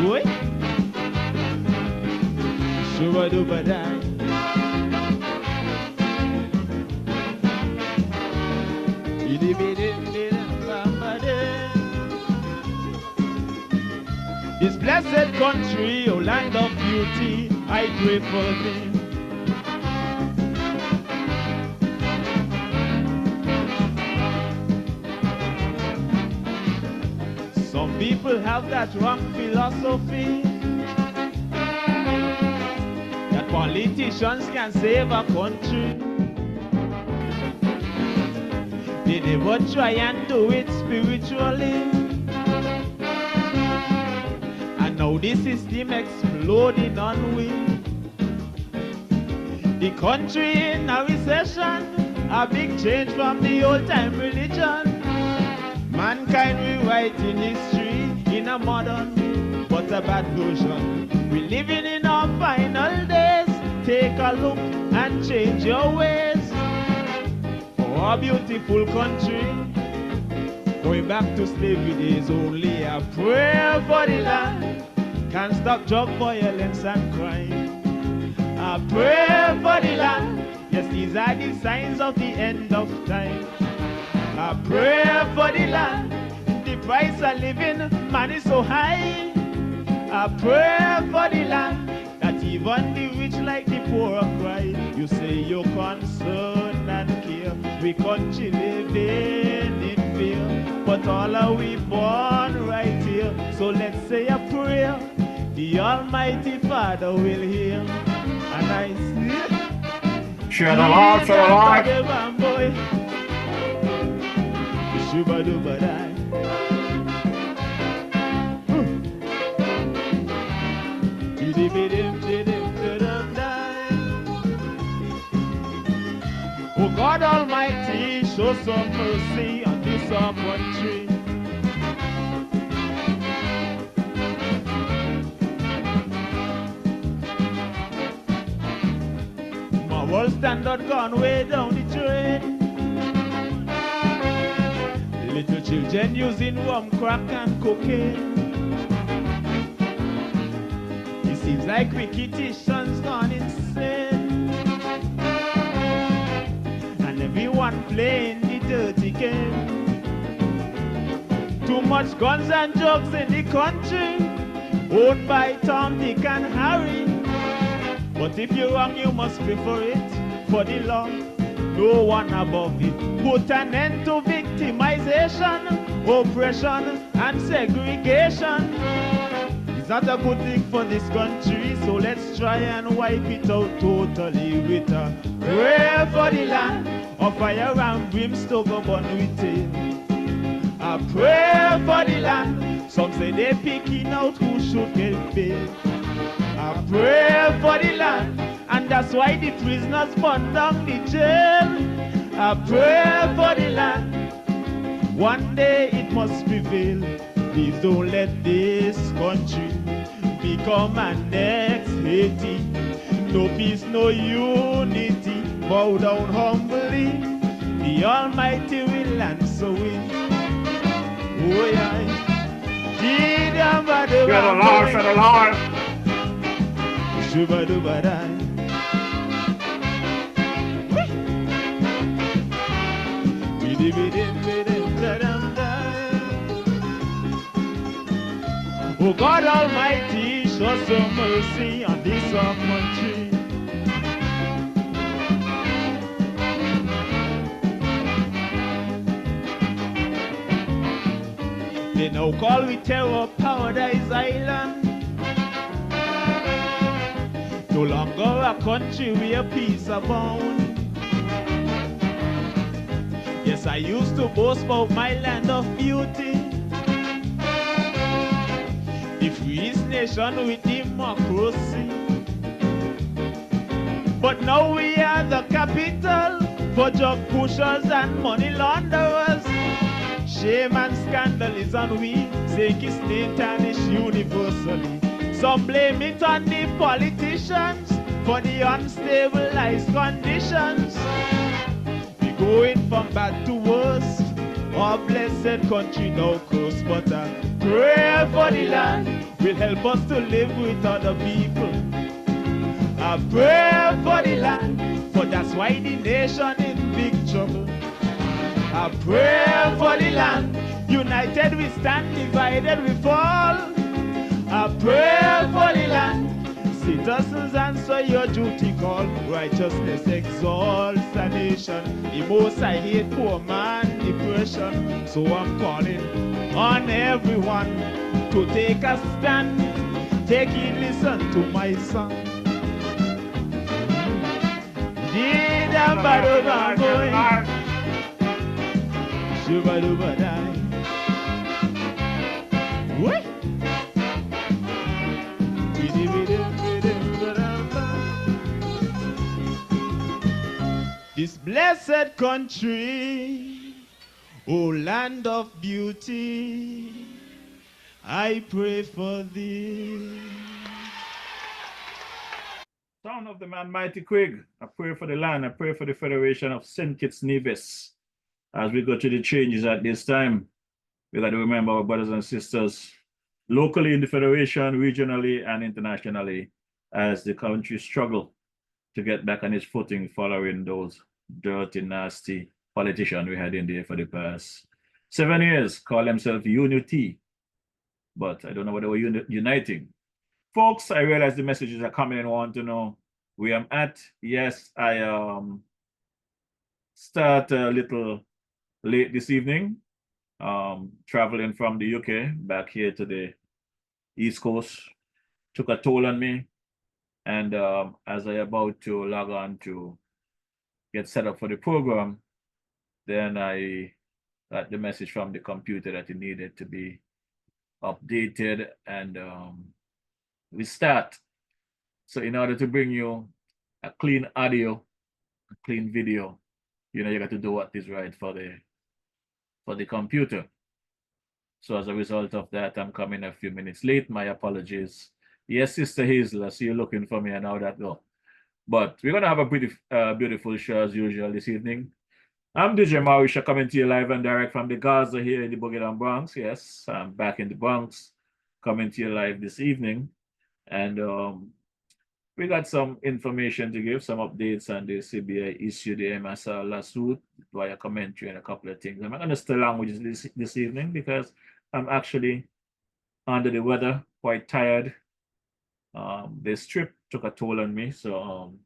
Oi. Shuba-duba-dai. This blessed country, oh land of beauty, I pray for thee. Some people have that wrong philosophy that politicians can save a country. They never try and do it spiritually. And now this system exploding on we. The country in a recession, a big change from the old time religion. Mankind rewriting history in a modern but a bad version. We living in our final days. Take a look and change your ways. For our beautiful country, going back to slavery days, only a prayer for the land can stop drug violence and crime. A prayer for the land, yes, these are the signs of the end of time. A prayer for the land, the price of living, man, is so high. A prayer for the land, that even the rich like the poor cry. You say you're concerned and care, we country living in fear, but all are we born right here. So let's say a prayer, the Almighty Father will hear. And I see, share the Lord, share the Lord. Shuba-duba-dai. Oh God Almighty, show some mercy on this our country. My world standard gone way down the drain. Little children using rum, crack and cocaine. It seems like wicked-itions gone insane, and everyone playing the dirty game. Too much guns and drugs in the country, owned by Tom, Dick and Harry. But if you're wrong, you must pay for it. For the law, no one above it. Put an end to victimization, oppression and segregation. It's not a good thing for this country, so let's try and wipe it out totally with a prayer for the land, of fire and brimstone go burn with it. A prayer for the land, some say they're picking out who should get paid. A prayer for the land, and that's why the prisoners burn down the jail. A prayer for the land, one day it must prevail. Please don't let this country become an next Haiti. No peace, no unity. Bow down humbly, the Almighty will answer it. Oh yeah. Share the Lord, share the Lord. Shuba-duba-dai. Oh God Almighty, show some mercy on this our country. They now call we terror Paradise Island. No longer a country where peace abound. Yes, I used to boast about my land of beauty, the freest nation with democracy. But now we are the capital for drug pushers and money launderers. Shame and scandal is on we, sake is tarnished universally. Some blame it on the politicians for the unstabilized conditions. We going from bad to worse, Our blessed country now close, but a prayer for the land will help us to live with other people. A prayer for the land, for that's why the nation in big trouble. A prayer for the land, united we stand, divided we fall. A prayer for the land, citizens answer your duty call. Righteousness exalts a nation. The most I hate poor man depression. So I'm calling on everyone to take a stand. Take it, listen to my song. Did a battle going? Shuba duba die. What? This blessed country, oh land of beauty, I pray for thee. Sound of the man Mighty Quig. I pray for the land. I pray for the Federation of St. Kitts Nevis. As we go through the changes at this time, we got to remember our brothers and sisters locally in the Federation, regionally and internationally, as the country struggle to get back on its footing following those dirty, nasty politicians we had in there for the past 7 years, call themselves Unity, but I don't know what they were uniting. Folks, I realize the messages are coming and want to know where I'm at. Yes, I start a little late this evening, traveling from the UK back here to the East Coast. Took a toll on me. And as I about to log on to get set up for the program, then I got the message from the computer that it needed to be updated and we start. So in order to bring you a clean audio, a clean video, you know, you got to do what is right for the computer. So as a result of that, I'm coming a few minutes late. My apologies. Yes, Sister Hazel, I see you looking for me and how that go. But we're gonna have a pretty beautiful show as usual this evening. I'm DJ Mauricio coming to you live and direct from the Gaza here in the Boogie Down Bronx. Yes, I'm back in the Bronx, coming to you live this evening. And we got some information to give, some updates on the CBI issue, the MSR lawsuit, via commentary and a couple of things. I'm not going to stay long with this evening because I'm actually under the weather, quite tired. This trip took a toll on me, so I'm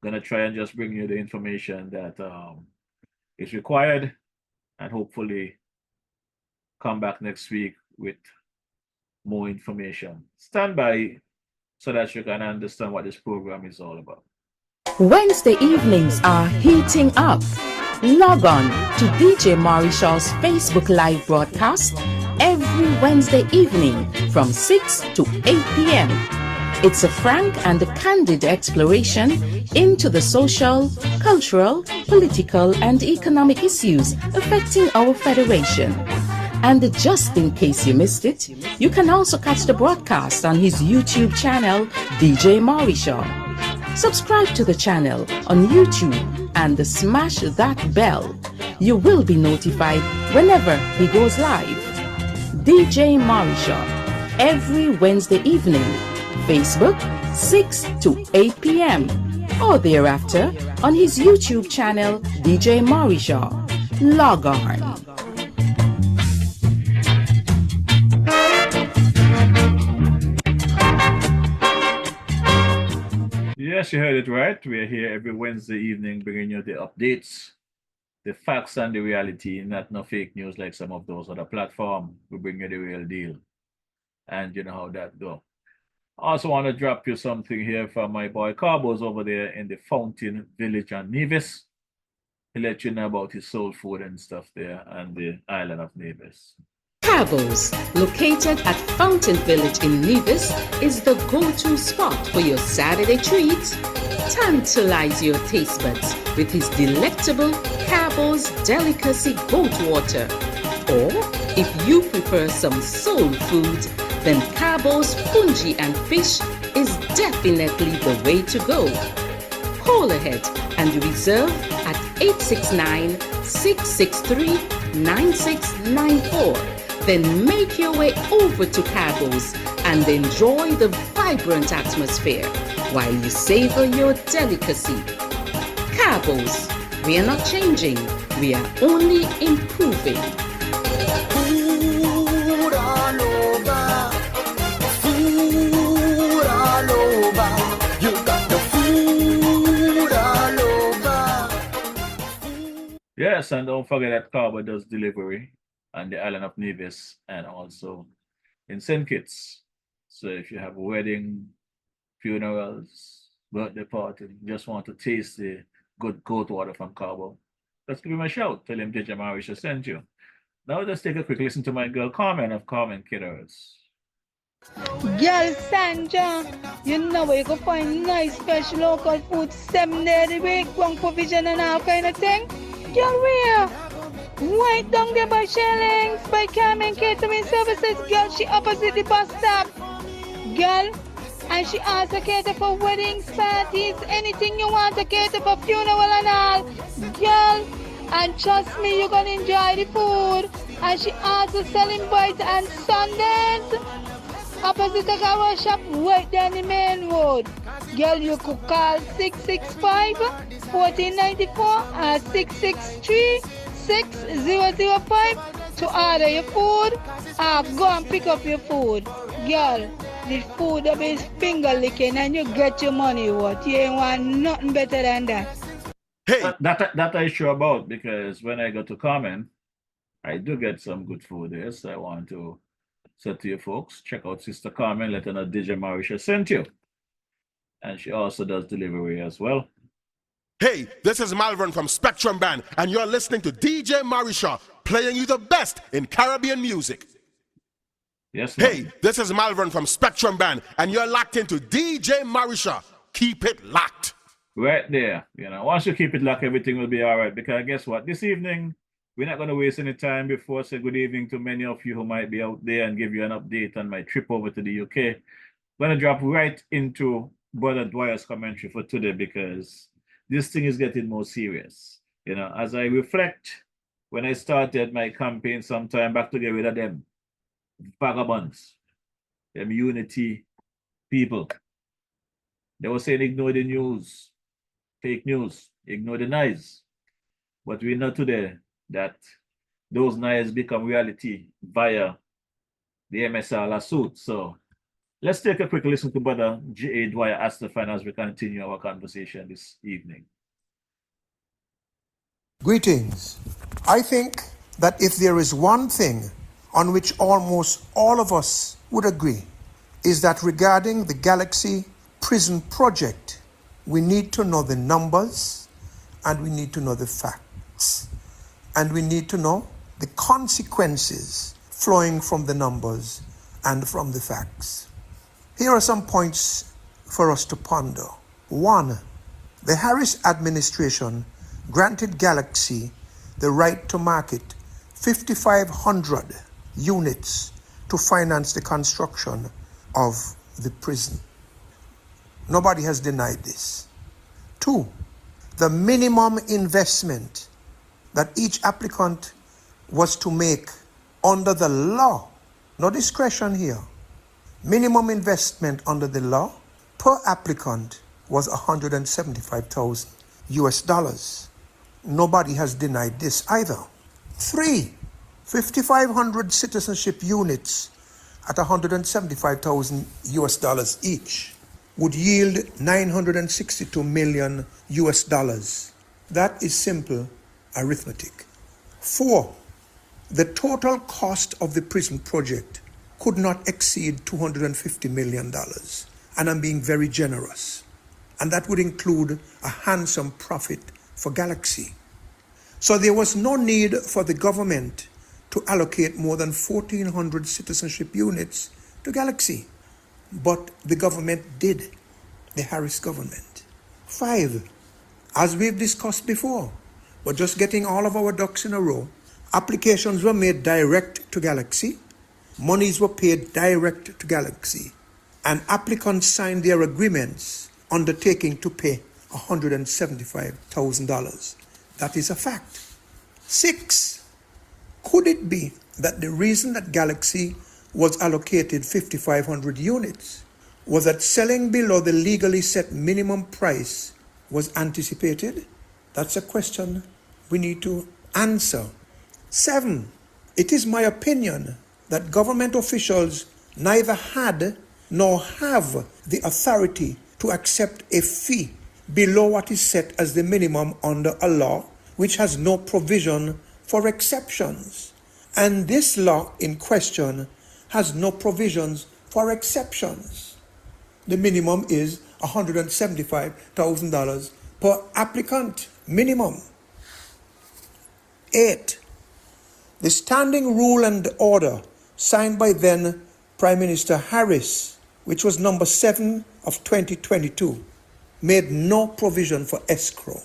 going to try and just bring you the information that is required and hopefully come back next week with more information. Stand by so that you can understand what this program is all about. Wednesday evenings are heating up. Log on to DJ Mauricio's Facebook Live broadcast every Wednesday evening from 6 to 8 p.m. It's a frank and a candid exploration into the social, cultural, political, and economic issues affecting our federation. And just in case you missed it, you can also catch the broadcast on his YouTube channel, DJ Mauricio. Subscribe to the channel on YouTube and smash that bell. You will be notified whenever he goes live. DJ Mauricio, every Wednesday evening, Facebook 6 to 8 p.m. or thereafter on his YouTube channel, DJ Mauricio. Log on. Yes, you heard it right. We're here every Wednesday evening bringing you the updates, the facts and the reality, not no fake news like some of those other platforms. We bring you the real deal. And you know how that go. I also want to drop you something here from my boy Carbos over there in the Fountain Village on Nevis. He'll let you know about his soul food and stuff there on the island of Nevis. Cabos, located at Fountain Village in Nevis, is the go-to spot for your Saturday treats. Tantalize your taste buds with his delectable Cabos Delicacy Goat Water. Or, if you prefer some soul food, then Cabos Fungi and Fish is definitely the way to go. Call ahead and reserve at 869-663 9694. Then make your way over to Cabos and enjoy the vibrant atmosphere while you savor your delicacy. Cabos, we are not changing, we are only improving. Food all over. Food all over. You got the food all over. Yes, and don't forget that Carbo does delivery on the island of Nevis and also in St. Kitts. So if you have a wedding, funerals, birthday party, just want to taste the good goat water from Carbo, just give him a shout. Tell him DJ Marisha sent you. Now let's take a quick listen to my girl Carmen of Carmen Kidders. Girl Sandra, you know where you can find nice fresh local food 7 days a week, one provision and all kind of thing. Girl, where? Right down there by Shellings, by Carmen Catering Services. Girl, she opposite the bus stop. Girl, and she also cater for weddings, parties, anything you want to cater for, funeral and all. Girl, and trust me, you're gonna enjoy the food. And she also selling bites and sundaes. Opposite the car shop, right down the main road. Girl, you could call 665-1494 or 663-6005 to order your food or go and pick up your food. Girl, the food will be finger licking and you get your money worth. You ain't want nothing better than that. Hey, that I sure about, because when I go to Carmen, I do get some good food there. So I want to say to you folks, check out Sister Carmen, let her know DJ Marisha sent you. And she also does delivery as well. Hey, this is Malvern from Spectrum Band, and you're listening to DJ Marisha, playing you the best in Caribbean music. Yes, ma'am. Hey, this is Malvern from Spectrum Band, and you're locked into DJ Marisha. Keep it locked. Right there. You know, once you keep it locked, everything will be all right. Because guess what? This evening, we're not going to waste any time before I say good evening to many of you who might be out there and give you an update on my trip over to the UK. I'm going to drop right into Brother Dwyer's commentary for today, because this thing is getting more serious. You know, as I reflect, when I started my campaign some time back to get rid of them vagabonds, them unity people, they were saying ignore the news, fake news, ignore the noise. But we know today that those noise become reality via the MSR lawsuit. So let's take a quick listen to Brother J.A. Dwyer Astafan as we continue our conversation this evening. Greetings. I think that if there is one thing on which almost all of us would agree, is that regarding the Galaxy Prison Project, we need to know the numbers and we need to know the facts. And we need to know the consequences flowing from the numbers and from the facts. Here are some points for us to ponder. 1. The Harris administration granted Galaxy the right to market 5,500 units to finance the construction of the prison. Nobody has denied this. 2. The minimum investment that each applicant was to make under the law, no discretion here, minimum investment under the law per applicant was $175,000 US. Nobody has denied this either. 3, 5,500 citizenship units at $175,000 US each would yield $962 million US. That is simple arithmetic. 4, the total cost of the prison project could not exceed $250 million. And I'm being very generous. And that would include a handsome profit for Galaxy. So there was no need for the government to allocate more than 1,400 citizenship units to Galaxy. But the government did, the Harris government. 5, as we've discussed before, but just getting all of our ducks in a row, applications were made direct to Galaxy, monies were paid direct to Galaxy, and applicants signed their agreements undertaking to pay $175,000. That is a fact. 6, Could it be that the reason that Galaxy was allocated 5,500 units was that selling below the legally set minimum price was anticipated? That's a question we need to answer. 7. It is my opinion that government officials neither had nor have the authority to accept a fee below what is set as the minimum under a law which has no provision for exceptions. And this law in question has no provisions for exceptions. The minimum is $175,000 per applicant, minimum. 8. The standing rule and order signed by then Prime Minister Harris, which was number 7 of 2022, made no provision for escrow.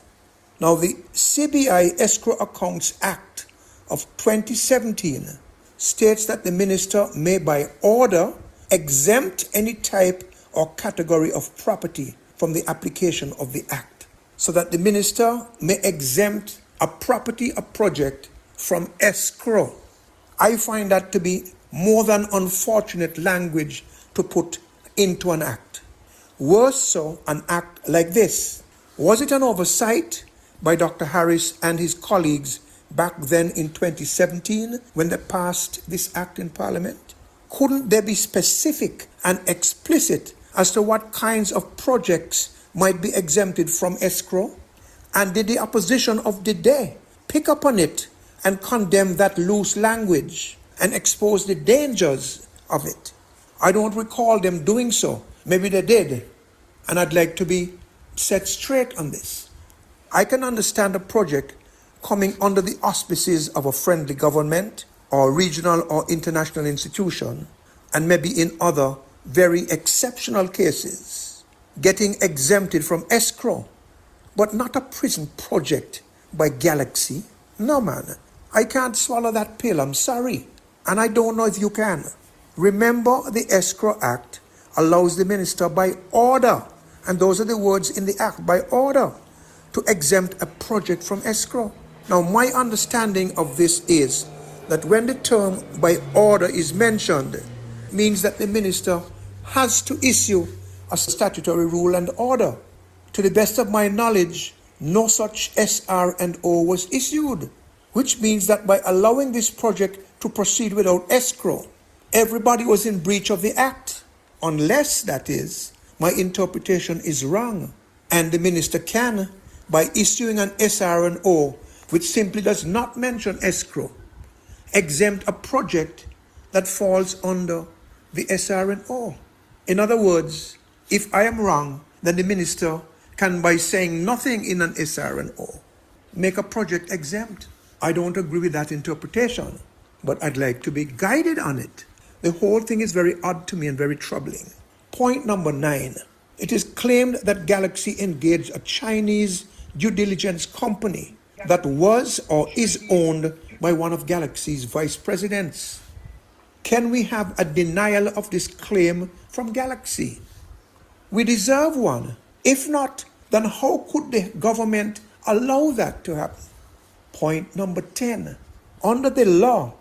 Now, the CBI Escrow Accounts Act of 2017 states that the minister may by order exempt any type or category of property from the application of the act, so that the minister may exempt a property, a project from escrow. I find that to be more than unfortunate language to put into an act. Worse so, an act like this. Was it an oversight by Dr. Harris and his colleagues back then in 2017 when they passed this act in Parliament? Couldn't they be specific and explicit as to what kinds of projects might be exempted from escrow? And did the opposition of the day pick up on it and condemn that loose language and expose the dangers of it? I don't recall them doing so. Maybe they did. And I'd like to be set straight on this. I can understand a project coming under the auspices of a friendly government or regional or international institution, and maybe in other very exceptional cases, getting exempted from escrow, but not a prison project by Galaxy. No, man, I can't swallow that pill, I'm sorry. And I don't know if you can. Remember, the Escrow Act allows the minister by order, and those are the words in the act, by order, to exempt a project from escrow. Now, my understanding of this is that when the term by order is mentioned, means that the minister has to issue a statutory rule and order. To the best of my knowledge, no such SR&O was issued, which means that by allowing this project to proceed without escrow, everybody was in breach of the act, unless, that is, my interpretation is wrong, and the minister can, by issuing an SR&O, which simply does not mention escrow, exempt a project that falls under the SR&O. In other words, if I am wrong, then the minister can, by saying nothing in an SR&O, make a project exempt. I don't agree with that interpretation, but I'd like to be guided on it. The whole thing is very odd to me and very troubling. Point number 9. It is claimed that Galaxy engaged a Chinese due diligence company that was or is owned by one of Galaxy's vice presidents. Can we have a denial of this claim from Galaxy? We deserve one. If not, then how could the government allow that to happen? Point number 10. Under the law,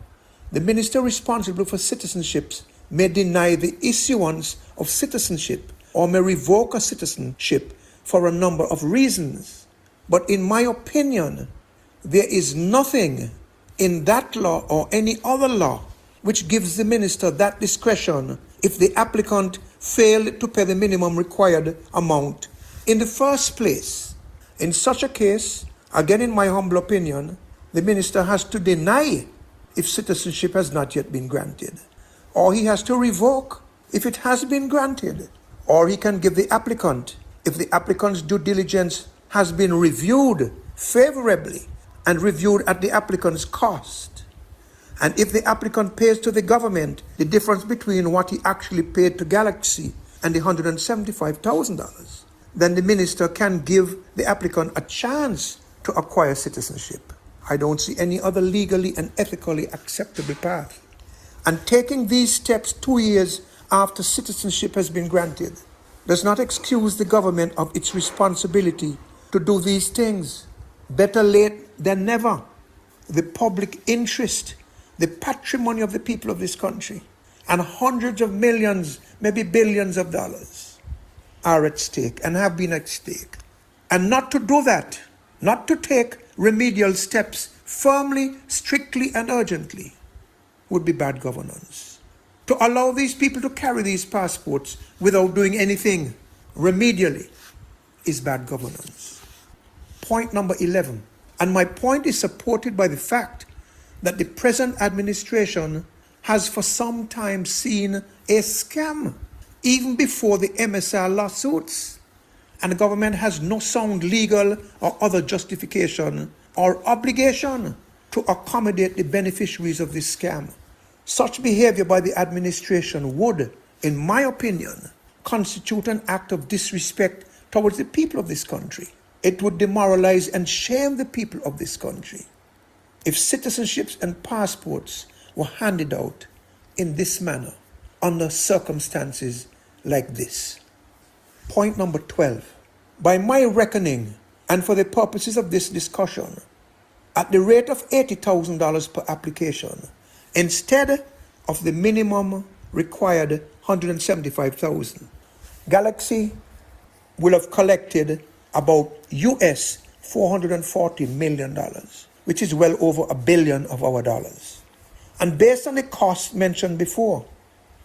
the minister responsible for citizenships may deny the issuance of citizenship or may revoke a citizenship for a number of reasons. But in my opinion, there is nothing in that law or any other law which gives the minister that discretion if the applicant failed to pay the minimum required amount in the first place. In such a case, again in my humble opinion, the minister has to deny if citizenship has not yet been granted, or he has to revoke if it has been granted, or he can give the applicant, if the applicant's due diligence has been reviewed favorably and reviewed at the applicant's cost. And if the applicant pays to the government the difference between what he actually paid to Galaxy and the $175,000, then the minister can give the applicant a chance to acquire citizenship. I don't see any other legally and ethically acceptable path. And taking these steps 2 years after citizenship has been granted does not excuse the government of its responsibility to do these things. Better late than never. The public interest the patrimony of the people of this country, and hundreds of millions, maybe billions of dollars are at stake and have been at stake. And not to do that, not to take remedial steps firmly, strictly, and urgently would be bad governance. To allow these people to carry these passports without doing anything remedially is bad governance. Point number 11, and my point is supported by the fact that the present administration has for some time seen a scam, even before the MSR lawsuits, and the government has no sound legal or other justification or obligation to accommodate the beneficiaries of this scam. Such behavior by the administration would, in my opinion, constitute an act of disrespect towards the people of this country. It would demoralize and shame the people of this country if citizenships and passports were handed out in this manner under circumstances like this. Point number 12. By my reckoning, and for the purposes of this discussion, at the rate of $80,000 per application, instead of the minimum required $175,000, Galaxy will have collected about US $440 million, which is well over $1 billion of our dollars. And based on the costs mentioned before,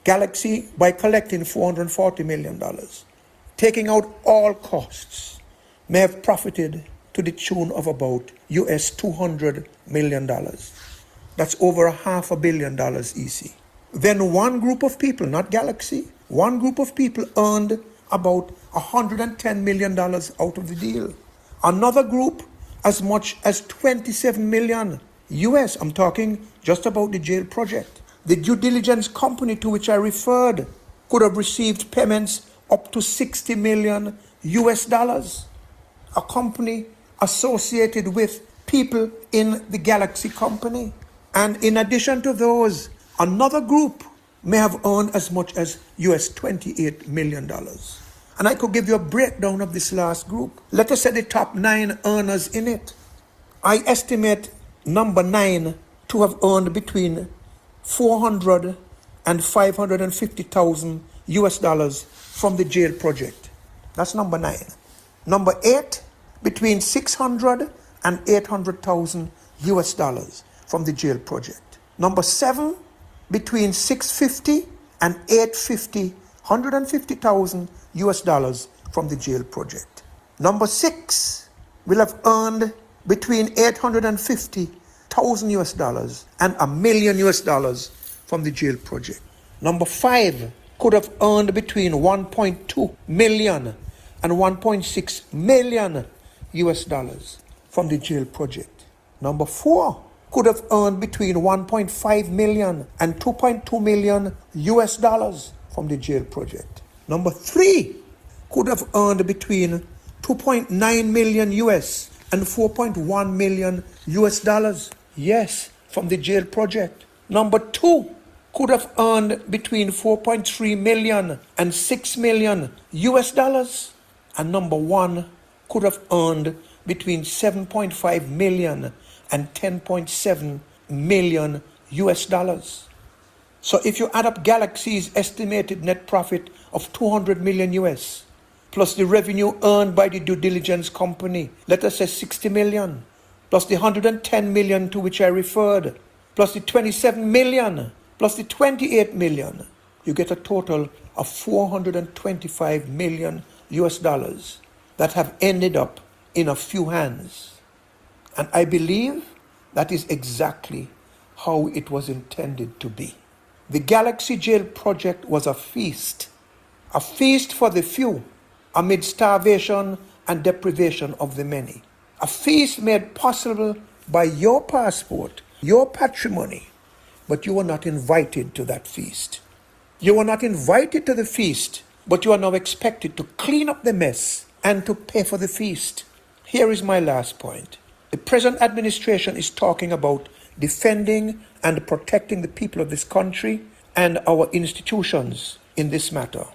Galaxy, by collecting $440 million, taking out all costs, may have profited to the tune of about US $200 million. That's over $500 million easy. Then one group of people, not Galaxy, one group of people earned about $110 million out of the deal. Another group, as much as 27 million US, I'm talking just about the jail project. The due diligence company to which I referred could have received payments up to 60 million US dollars. A company associated with people in the Galaxy company. And in addition to those, another group may have earned as much as US $28 million. And I could give you a breakdown of this last group. Let us say the top 9 earners in it. I estimate number 9 to have earned between 400 and 550,000 US dollars from the jail project. That's number 9. Number 8, between 600 and 800,000 US dollars from the jail project. Number 7, between 650 and 850, 150,000 US dollars from the jail project. Number 6 will have earned between 850,000 US dollars and $1 million US dollars from the jail project. Number 5 could have earned between 1.2 million and 1.6 million US dollars from the jail project. Number 4 could have earned between 1.5 million and 2.2 million US dollars from the jail project. Number 3 could have earned between 2.9 million US and 4.1 million US dollars, yes, from the jail project. Number 2 could have earned between 4.3 million and 6 million US dollars. And number 1 could have earned between 7.5 million and 10.7 million US dollars. So if you add up Galaxy's estimated net profit of 200 million US, plus the revenue earned by the due diligence company, let us say 60 million, plus the 110 million to which I referred, plus the 27 million, plus the 28 million, you get a total of 425 million US dollars that have ended up in a few hands. And I believe that is exactly how it was intended to be. The Galaxy Jail project was a feast for the few amid starvation and deprivation of the many. A feast made possible by your passport, your patrimony, but you were not invited to that feast. You were not invited to the feast, but you are now expected to clean up the mess and to pay for the feast. Here is my last point. The present administration is talking about defending and protecting the people of this country and our institutions in this matter.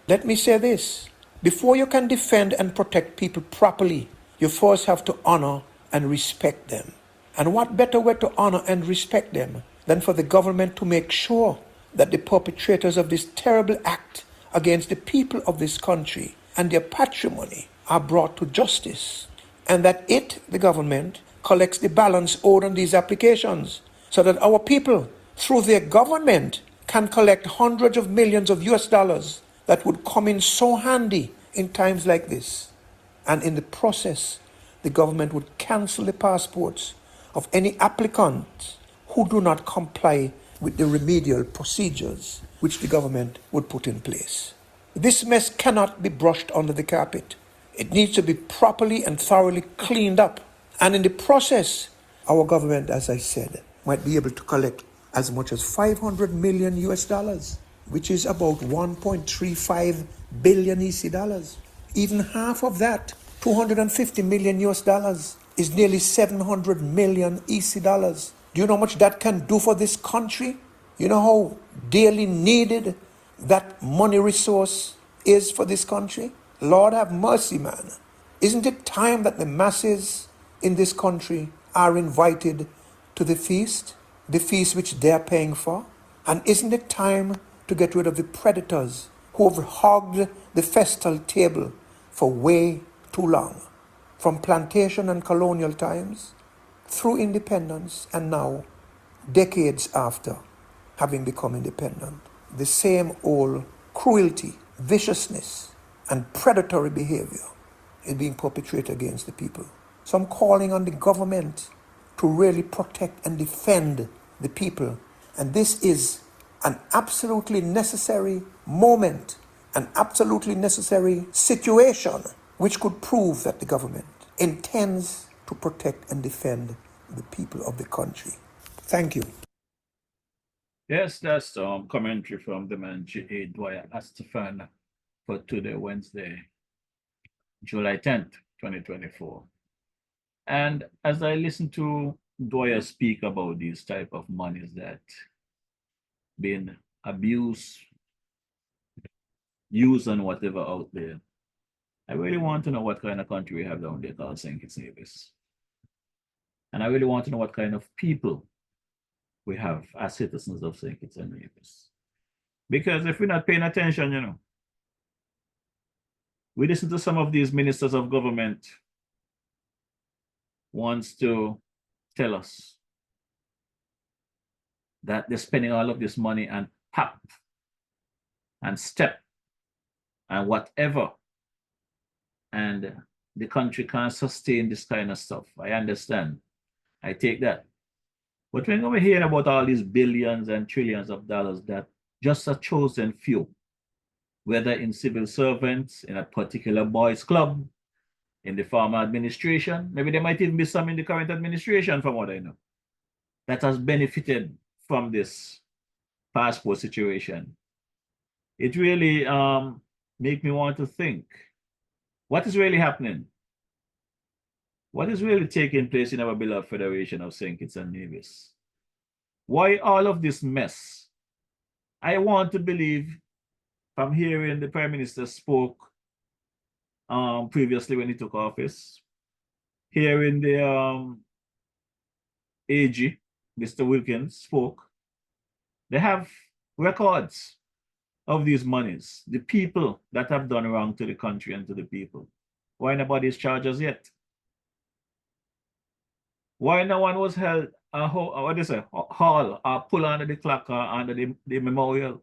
Let me say this. Before you can defend and protect people properly, you first have to honor and respect them. And what better way to honor and respect them than for the government to make sure that the perpetrators of this terrible act against the people of this country and their patrimony are brought to justice, and that it, the government, collects the balance owed on these applications so that our people, through their government, can collect hundreds of millions of US dollars that would come in so handy in times like this. And in the process, the government would cancel the passports of any applicants who do not comply with the remedial procedures which the government would put in place. This mess cannot be brushed under the carpet. It needs to be properly and thoroughly cleaned up. And in the process, our government, as I said, might be able to collect as much as 500 million US dollars, which is about 1.35 billion EC dollars. Even half of that, 250 million US dollars, is nearly 700 million EC dollars. Do you know how much that can do for this country? You know how dearly needed that money resource is for this country? Lord have mercy, man. Isn't it time that the masses in this country are invited to the feast which they're paying for? And isn't it time to get rid of the predators who have hogged the festal table for way too long? From plantation and colonial times, through independence, and now, decades after having become independent, the same old cruelty, viciousness, and predatory behavior is being perpetrated against the people. So I'm calling on the government to really protect and defend the people. And this is an absolutely necessary moment, an absolutely necessary situation which could prove that the government intends to protect and defend the people of the country. Thank you. Yes, that's commentary from the man G.A. Dwyer Astafan for today, Wednesday, July 10th, 2024. And as I listen to Dwyer speak about these type of monies that been abused, used and whatever out there, I really want to know what kind of country we have down there called St. Kitts Nevis. And I really want to know what kind of people we have as citizens of St. Kitts and Nevis. Because if we're not paying attention, you know, we listen to some of these ministers of government wants to tell us that they're spending all of this money on pap and step and whatever, and the country can't sustain this kind of stuff. I understand. I take that. But when we're hearing about all these billions and trillions of dollars that just a chosen few, whether in civil servants, in a particular boys' club, in the former administration, maybe there might even be some in the current administration, from what I know, that has benefited from this passport situation. It really makes me want to think, what is really happening? What is really taking place in our beloved Federation of St. Kitts and Nevis? Why all of this mess? I want to believe, from hearing the Prime Minister spoke previously when he took office, hearing the AG, Mr. Wilkins, spoke, they have records of these monies, the people that have done wrong to the country and to the people. Why nobody's charged us yet? Why no one was held hall or pull under the clock or under the memorial?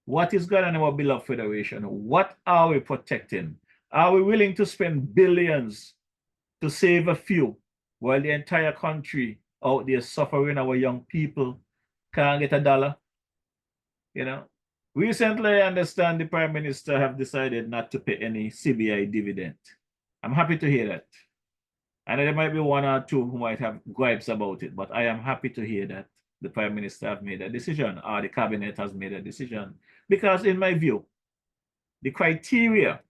What is going on in our beloved Federation? What are we protecting? Are we willing to spend billions to save a few while the entire country out there suffering, our young people can't get a dollar? You know, recently I understand the Prime Minister have decided not to pay any CBI dividend. I'm happy to hear that. And there might be one or two who might have gripes about it, but I am happy to hear that the Prime Minister have made a decision, or the Cabinet has made a decision. Because in my view, the criteria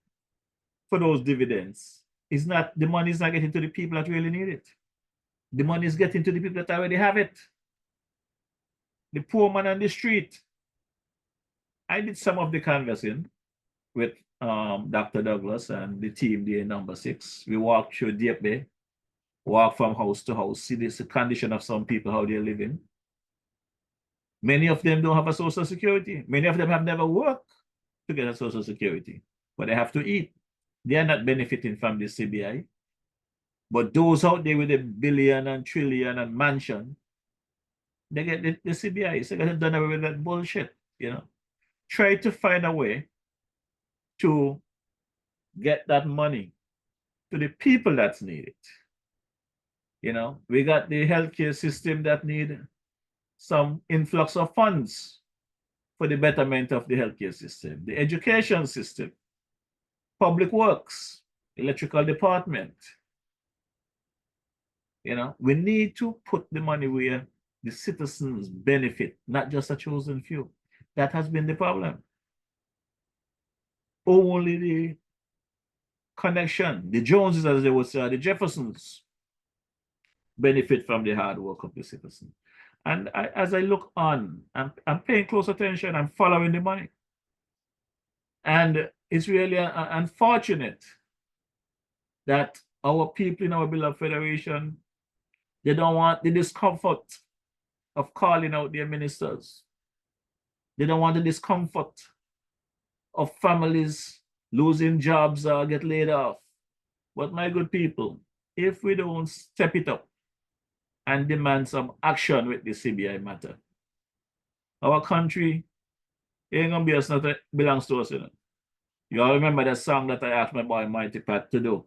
for those dividends is not, the money is not getting to the people that really need it. The money is getting to the people that already have it. The poor man on the street. I did some of the canvassing with Dr. Douglas and the team there in number 6. We walked through Deep Bay, walk from house to house, see this condition of some people, how they're living. Many of them don't have a social security. Many of them have never worked to get a social security, but they have to eat. They are not benefiting from the CBI. But those out there with a billion and trillion and mansion, they get the CBI. So they get done away with that bullshit, you know. Try to find a way to get that money to the people that need it. You know, we got the healthcare system that need some influx of funds for the betterment of the healthcare system, the education system, public works, electrical department. You know, we need to put the money where the citizens benefit, not just a chosen few. That has been the problem. Only the connection, the Joneses, as they would say, the Jeffersons, benefit from the hard work of the citizen. And as I look on, I'm paying close attention, I'm following the money. And it's really unfortunate that our people in our beloved federation, they don't want the discomfort of calling out their ministers. They don't want the discomfort of families losing jobs or get laid off. But my good people, if we don't step it up and demand some action with the CBI matter, our country ain't gonna be as nothing belongs to us, you know. You all remember that song that I asked my boy Mighty Pat to do.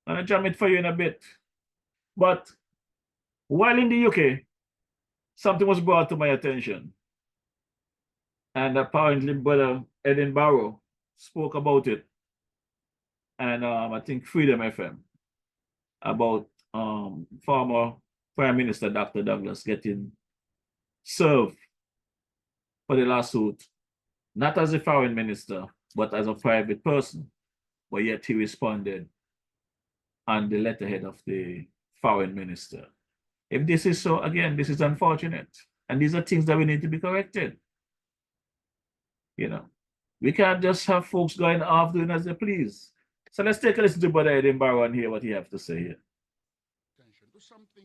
I'm gonna jam it for you in a bit. But while in the UK, something was brought to my attention. And apparently Brother Edinburgh spoke about it. And I think Freedom FM about former Prime Minister Dr. Douglas getting served for the lawsuit, not as a foreign minister, but as a private person. But yet he responded on the letterhead of the foreign minister. If this is so, again, this is unfortunate. And these are things that we need to be corrected. You know, we can't just have folks going off doing as they please. So let's take a listen to Brother Edinburgh and hear what he has to say here. Attention to something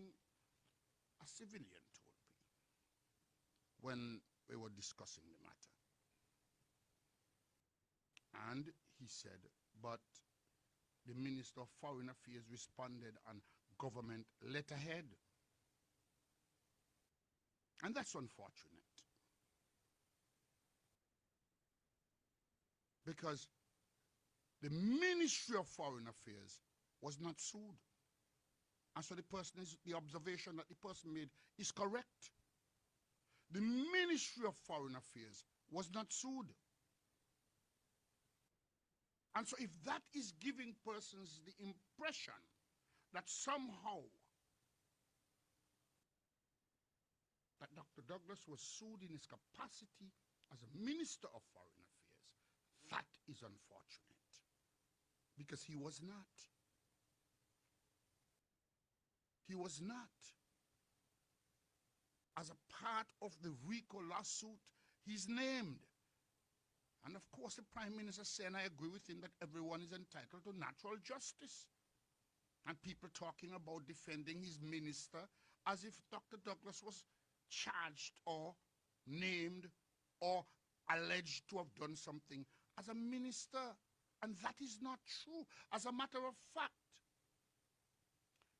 a civilian told me when we were discussing the matter. And he said, but the Minister of Foreign Affairs responded on government letterhead. And that's unfortunate. Because the Ministry of Foreign Affairs was not sued. And so the observation that the person made is correct. The Ministry of Foreign Affairs was not sued. And so if that is giving persons the impression that somehow that Dr. Douglas was sued in his capacity as a Minister of Foreign Affairs, that is unfortunate, because he was not. He was not. As a part of the RICO lawsuit, he's named. And of course, the Prime Minister said, and I agree with him, that everyone is entitled to natural justice. And people talking about defending his minister as if Dr. Douglas was charged or named or alleged to have done something as a minister. And that is not true. As a matter of fact,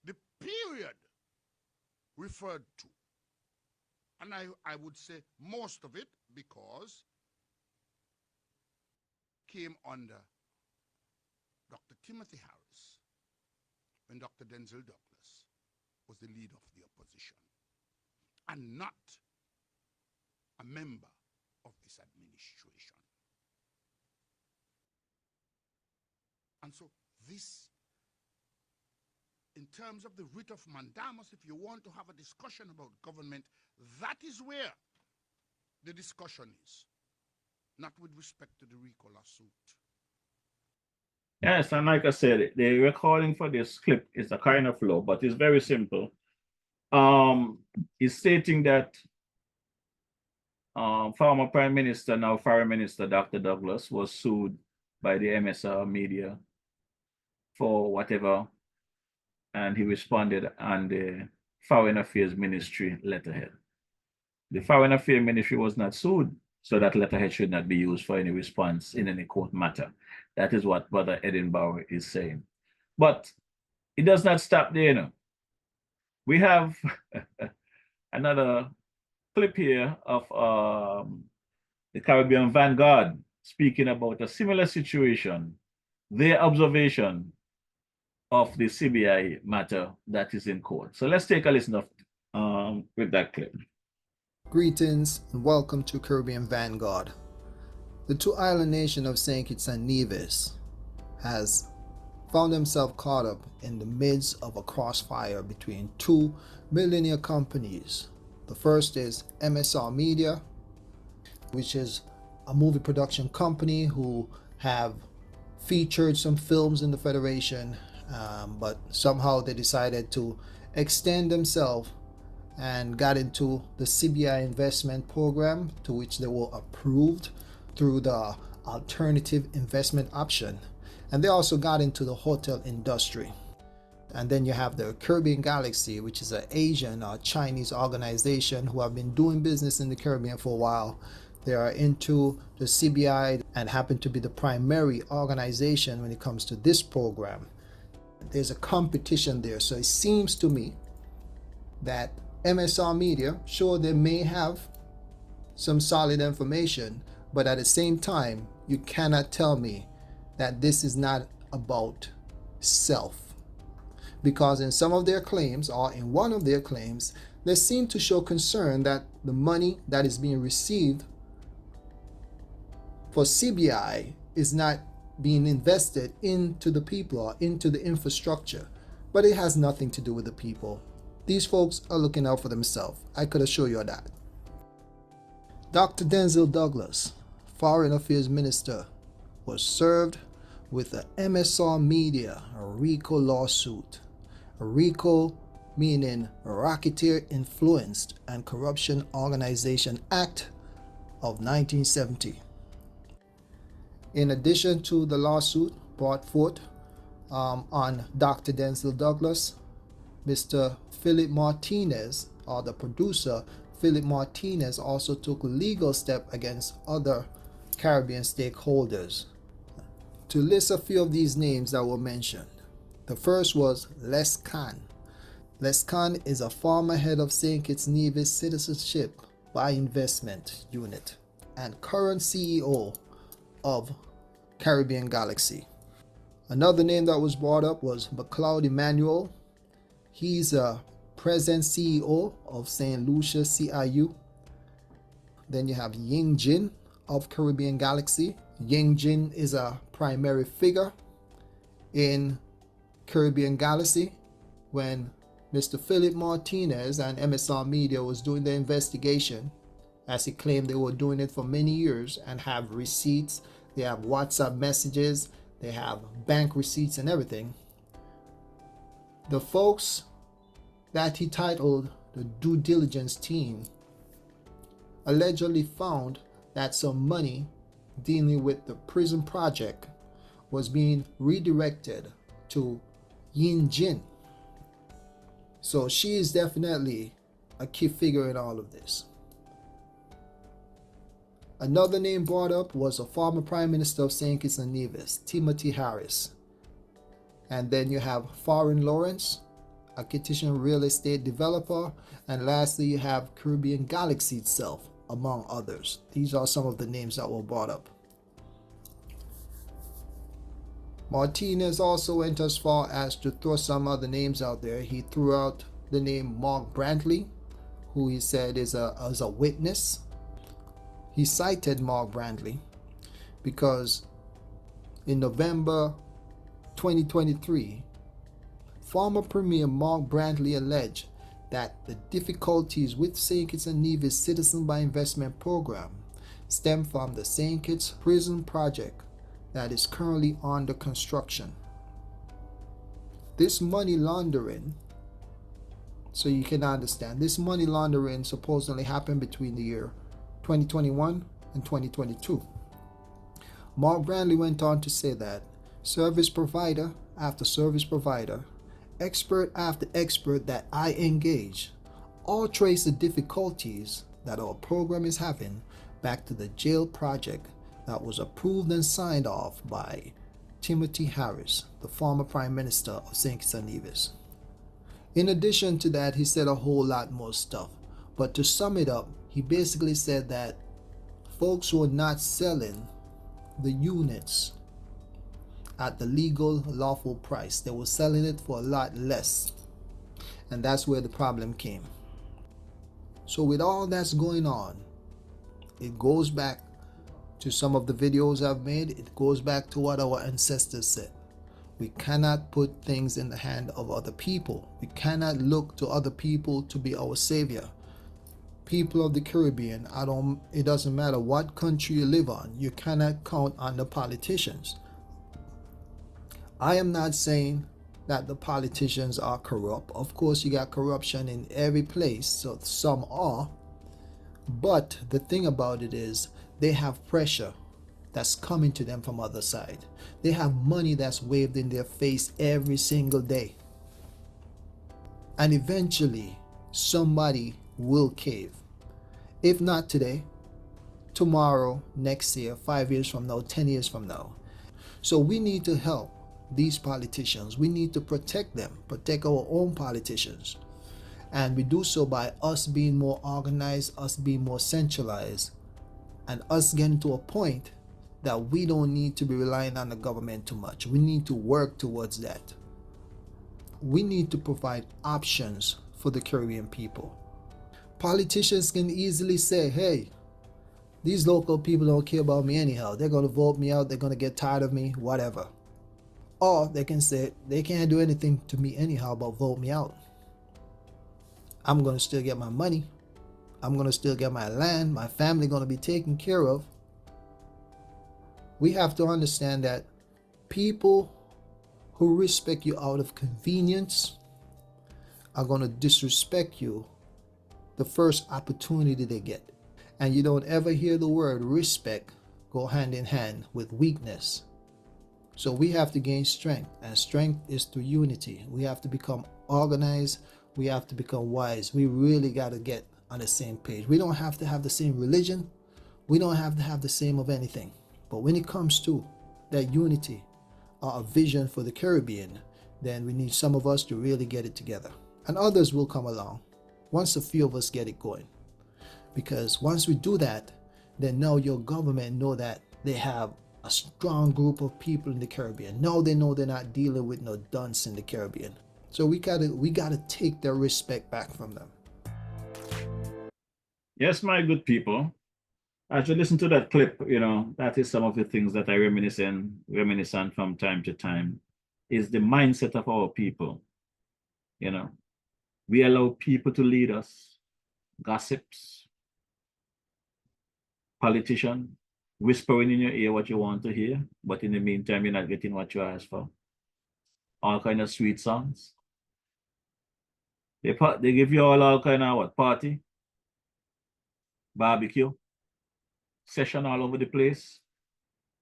the period referred to, and I would say most of it, because came under Dr. Timothy Harris when Dr. Denzel Douglas was the leader of the opposition and not a member of this administration. And so this, in terms of the writ of mandamus, if you want to have a discussion about government, that is where the discussion is, not with respect to the RICO lawsuit. Yes, and like I said, the recording for this clip is a kind of low, but it's very simple. He's stating that former Prime Minister, now Foreign Minister Dr. Douglas, was sued by the MSR media for whatever, and he responded on the Foreign Affairs Ministry letterhead. The Foreign Affairs Ministry was not sued, so that letterhead should not be used for any response in any court matter. That is what Brother Edinburgh is saying. But it does not stop there, you know. We have another clip here of the Caribbean Vanguard speaking about a similar situation, their observation of the CBI matter that is in court. So let's take a listen of with that clip. Greetings and welcome to Caribbean Vanguard. The two-island nation of St. Kitts and Nevis has found himself caught up in the midst of a crossfire between two millionaire companies. The first is MSR Media, which is a movie production company who have featured some films in the Federation, but somehow they decided to extend themselves and got into the CBI investment program, to which they were approved through the alternative investment option. And they also got into the hotel industry. And then you have the Caribbean Galaxy, which is an Asian or Chinese organization who have been doing business in the Caribbean for a while. They are into the CBI and happen to be the primary organization when it comes to this program. There's a competition there. So it seems to me that MSR Media, sure, they may have some solid information, but at the same time, you cannot tell me that this is not about self. Because in some of their claims, or in one of their claims, they seem to show concern that the money that is being received for CBI is not being invested into the people or into the infrastructure. But it has nothing to do with the people. These folks are looking out for themselves. I could assure you of that. Dr. Denzel Douglas, Foreign Affairs Minister, was served with a MSR Media, a RICO lawsuit. A RICO meaning Racketeer Influenced and Corruption Organization Act of 1970. In addition to the lawsuit brought forth on Dr. Denzel Douglas, Mr. Philip Martinez, or the producer Philip Martinez, also took legal step against other Caribbean stakeholders. To list a few of these names that were mentioned, the first was Les Khan. Les Khan is a former head of St. Kitts Nevis Citizenship by Investment Unit and current CEO of Caribbean Galaxy. Another name that was brought up was McLeod Emmanuel. He's a present CEO of St. Lucia CIU. Then you have Ying Jin of Caribbean Galaxy. Ying Jin is a primary figure in Caribbean Galaxy when Mr. Philip Martinez and MSR Media was doing the investigation, as he claimed they were doing it for many years and have receipts, they have WhatsApp messages, they have bank receipts and everything. The folks that he titled the due diligence team allegedly found that some money dealing with the prison project was being redirected to Yin Jin. So she is definitely a key figure in all of this. Another name brought up was a former Prime Minister of St. Kitts and Nevis, Timothy Harris. And then you have Foreign Lawrence, a Kittitian real estate developer. And lastly, you have Caribbean Galaxy itself, among others. These are some of the names that were brought up. Martinez also went as far as to throw some other names out there. He threw out the name Mark Brantley, who he said is a witness. He cited Mark Brantley because in November 2023, former Premier Mark Brantley alleged that the difficulties with St. Kitts and Nevis Citizen by Investment program stem from the St. Kitts prison project that is currently under construction. This money laundering, so you can understand, this money laundering supposedly happened between the year 2021 and 2022. Mark Brantley went on to say that service provider after service provider, expert after expert that I engage, all trace the difficulties that our program is having back to the jail project that was approved and signed off by Timothy Harris, the former Prime Minister of St. Kitts and Nevis. In addition to that, he said a whole lot more stuff. But to sum it up, he basically said that folks were not selling the units at the legal, lawful price. They were selling it for a lot less. And that's where the problem came. So with all that's going on, it goes back to some of the videos I've made. It goes back to what our ancestors said. We cannot put things in the hand of other people. We cannot look to other people to be our savior. People of the Caribbean, it doesn't matter what country you live on, you cannot count on the politicians. I am not saying that the politicians are corrupt. Of course, you got corruption in every place, so some are. But the thing about it is, they have pressure that's coming to them from other side. They have money that's waved in their face every single day. And eventually, somebody will cave. If not today, tomorrow, next year, 5 years from now, 10 years from now. So we need to help these politicians. We need to protect them, protect our own politicians. And we do so by us being more organized, us being more centralized, and us getting to a point that we don't need to be relying on the government too much. We need to work towards that. We need to provide options for the Caribbean people. Politicians can easily say, hey, these local people don't care about me anyhow. They're going to vote me out. They're going to get tired of me, whatever. Or they can say, they can't do anything to me anyhow but vote me out. I'm going to still get my money. I'm going to still get my land. My family going to be taken care of. We have to understand that people who respect you out of convenience are going to disrespect you the first opportunity they get. And you don't ever hear the word respect go hand in hand with weakness. So we have to gain strength, and strength is through unity. We have to become organized. We have to become wise. We really got to get on the same page. We don't have to have the same religion. We don't have to have the same of anything. But when it comes to that unity or a vision for the Caribbean, then we need some of us to really get it together. And others will come along once a few of us get it going. Because once we do that, then now your government know that they have a strong group of people in the Caribbean. Now they know they're not dealing with no dunce in the Caribbean. So we gotta take their respect back from them. Yes, my good people. As you listen to that clip, you know, that is some of the things that I reminiscent from time to time, is the mindset of our people. You know, we allow people to lead us, gossips, politicians, whispering in your ear what you want to hear, but in the meantime, you're not getting what you asked for. All kind of sweet songs. They give you all kind of what? Party, barbecue, session all over the place.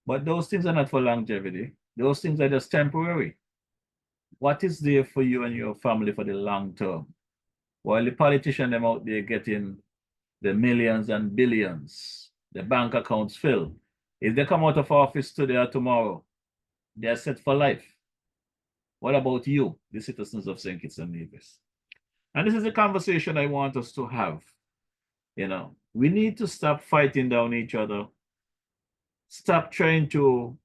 But those things are not for longevity. Those things are just temporary. What is there for you and your family for the long term? While the politicians them out there getting the millions and billions, the bank accounts filled. If they come out of office today or tomorrow, they're set for life. What about you, the citizens of St. Kitts and Nevis? And this is a conversation I want us to have. You know, we need to stop fighting down each other. Stop trying to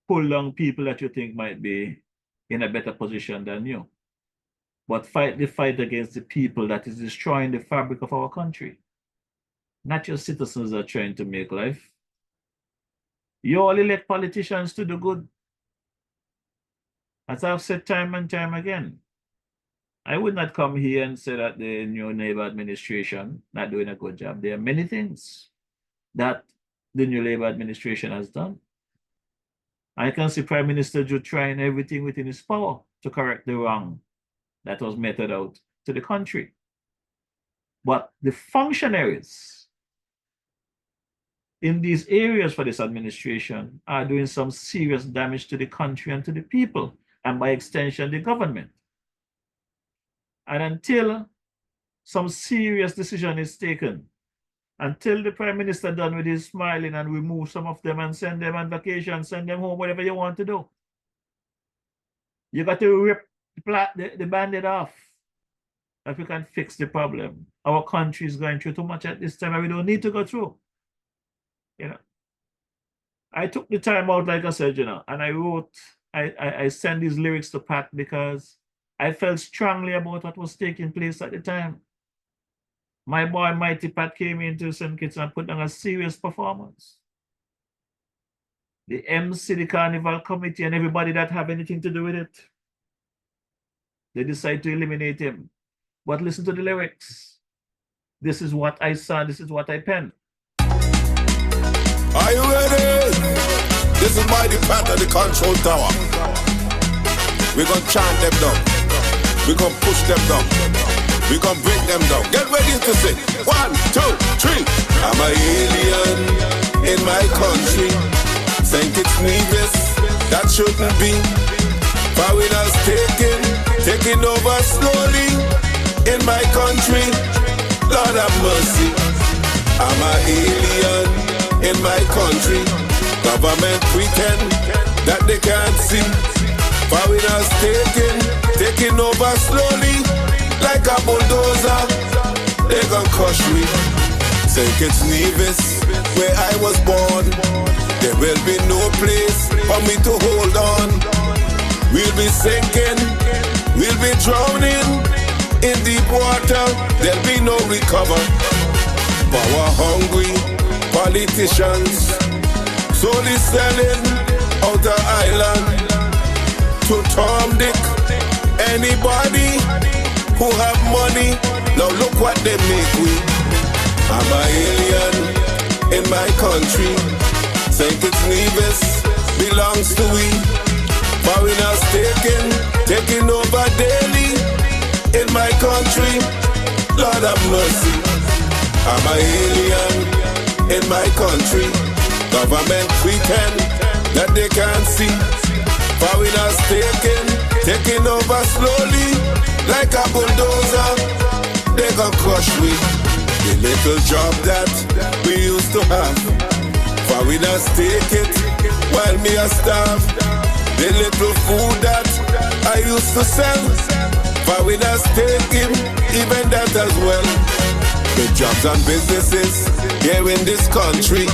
pull down people that you think might be in a better position than you. But fight the fight against the people that is destroying the fabric of our country. Not your citizens are trying to make life. You all elect politicians to do good. As I've said time and time again, I would not come here and say that the new Labour administration not doing a good job. There are many things that the new Labour administration has done. I can see Prime Minister Jude trying everything within his power to correct the wrong that was meted out to the country. But the functionaries in these areas for this administration are doing some serious damage to the country and to the people, and by extension, the government. And until some serious decision is taken Until the Prime Minister done with his smiling and remove some of them and send them on vacation, send them home, whatever you want to do. You got to rip the Band-Aid off. If we can fix the problem. Our country is going through too much at this time and we don't need to go through. You know. I took the time out, like I said, you know, and I wrote, I sent these lyrics to Pat because I felt strongly about what was taking place at the time. My boy Mighty Pat came into St. Kitts and put on a serious performance. The MC, the Carnival Committee, and everybody that have anything to do with it, they decided to eliminate him. But listen to the lyrics. This is what I saw, this is what I penned. Are you ready? This is Mighty Pat at the control tower. We're gonna chant them down. We're gonna push them down. We're gonna break them down. Get ready to sing. 1, 2, 3. I'm an alien in my country. St. Kitts Nevis, that shouldn't be. Foreigners taking over slowly in my country. Lord have mercy. I'm an alien in my country. Government pretend that they can't see. Foreigners taking over slowly. Like a bulldozer, they gon' crush me. St. Kitts Nevis, where I was born, there will be no place for me to hold on. We'll be sinking, we'll be drowning in deep water. There'll be no recover. Power hungry politicians slowly selling out the island to Tom, Dick, anybody who have money. Now look what they make we. I'm an alien in my country. St. Kitts Nevis belongs to we. Foreigners taking over daily in my country. Lord have mercy. I'm an alien in my country. Government pretend that they can't see. Foreigners taking over slowly. Like a bulldozer, they gon' crush me. The little job that we used to have, foreigners take it while me a starve. The little food that I used to sell, foreigners take him, even that as well. The jobs and businesses here in this country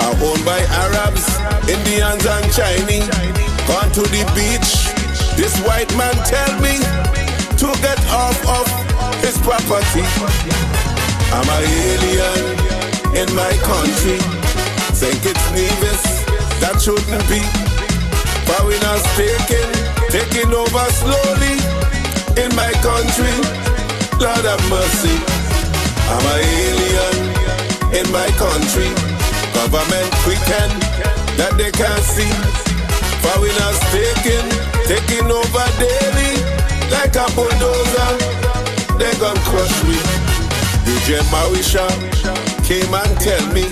are owned by Arabs, Indians and Chinese. Gone to the beach, this white man tell me to get off of his property. I'm an alien in my country. St. Kitts Nevis, that shouldn't be. Foreigners taking over slowly in my country. Lord have mercy. I'm an alien in my country. Government pretend that they can't see. Foreigners taking over daily. Like a bulldozer, they gon' crush me. DJ Marisha came and tell me,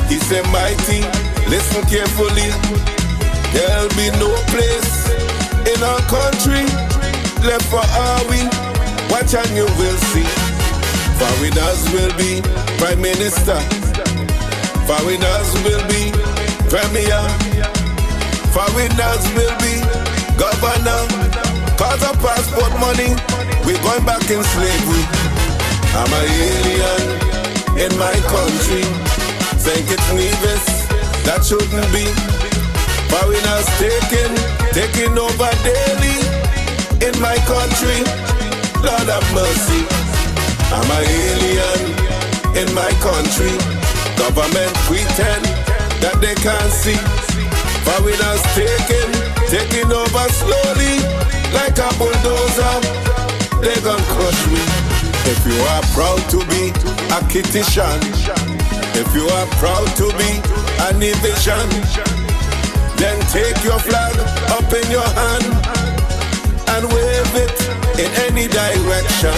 he said, Mighty, listen carefully. There'll be no place in our country left for we. Watch and you will see. Foreigners will be Prime Minister. Foreigners will be Premier. Foreigners will be Governor. Cause of passport money, we're going back in slavery. I'm an alien in my country. St. Kitts Nevis, that shouldn't be. Foreigners taking over daily in my country. Lord have mercy. I'm an alien in my country. Government pretend that they can't see. Foreigners taking over slowly. Like a bulldozer, they gon' crush me. If you are proud to be a Kittitian, if you are proud to be a Nevisian, then take your flag up in your hand and wave it in any direction.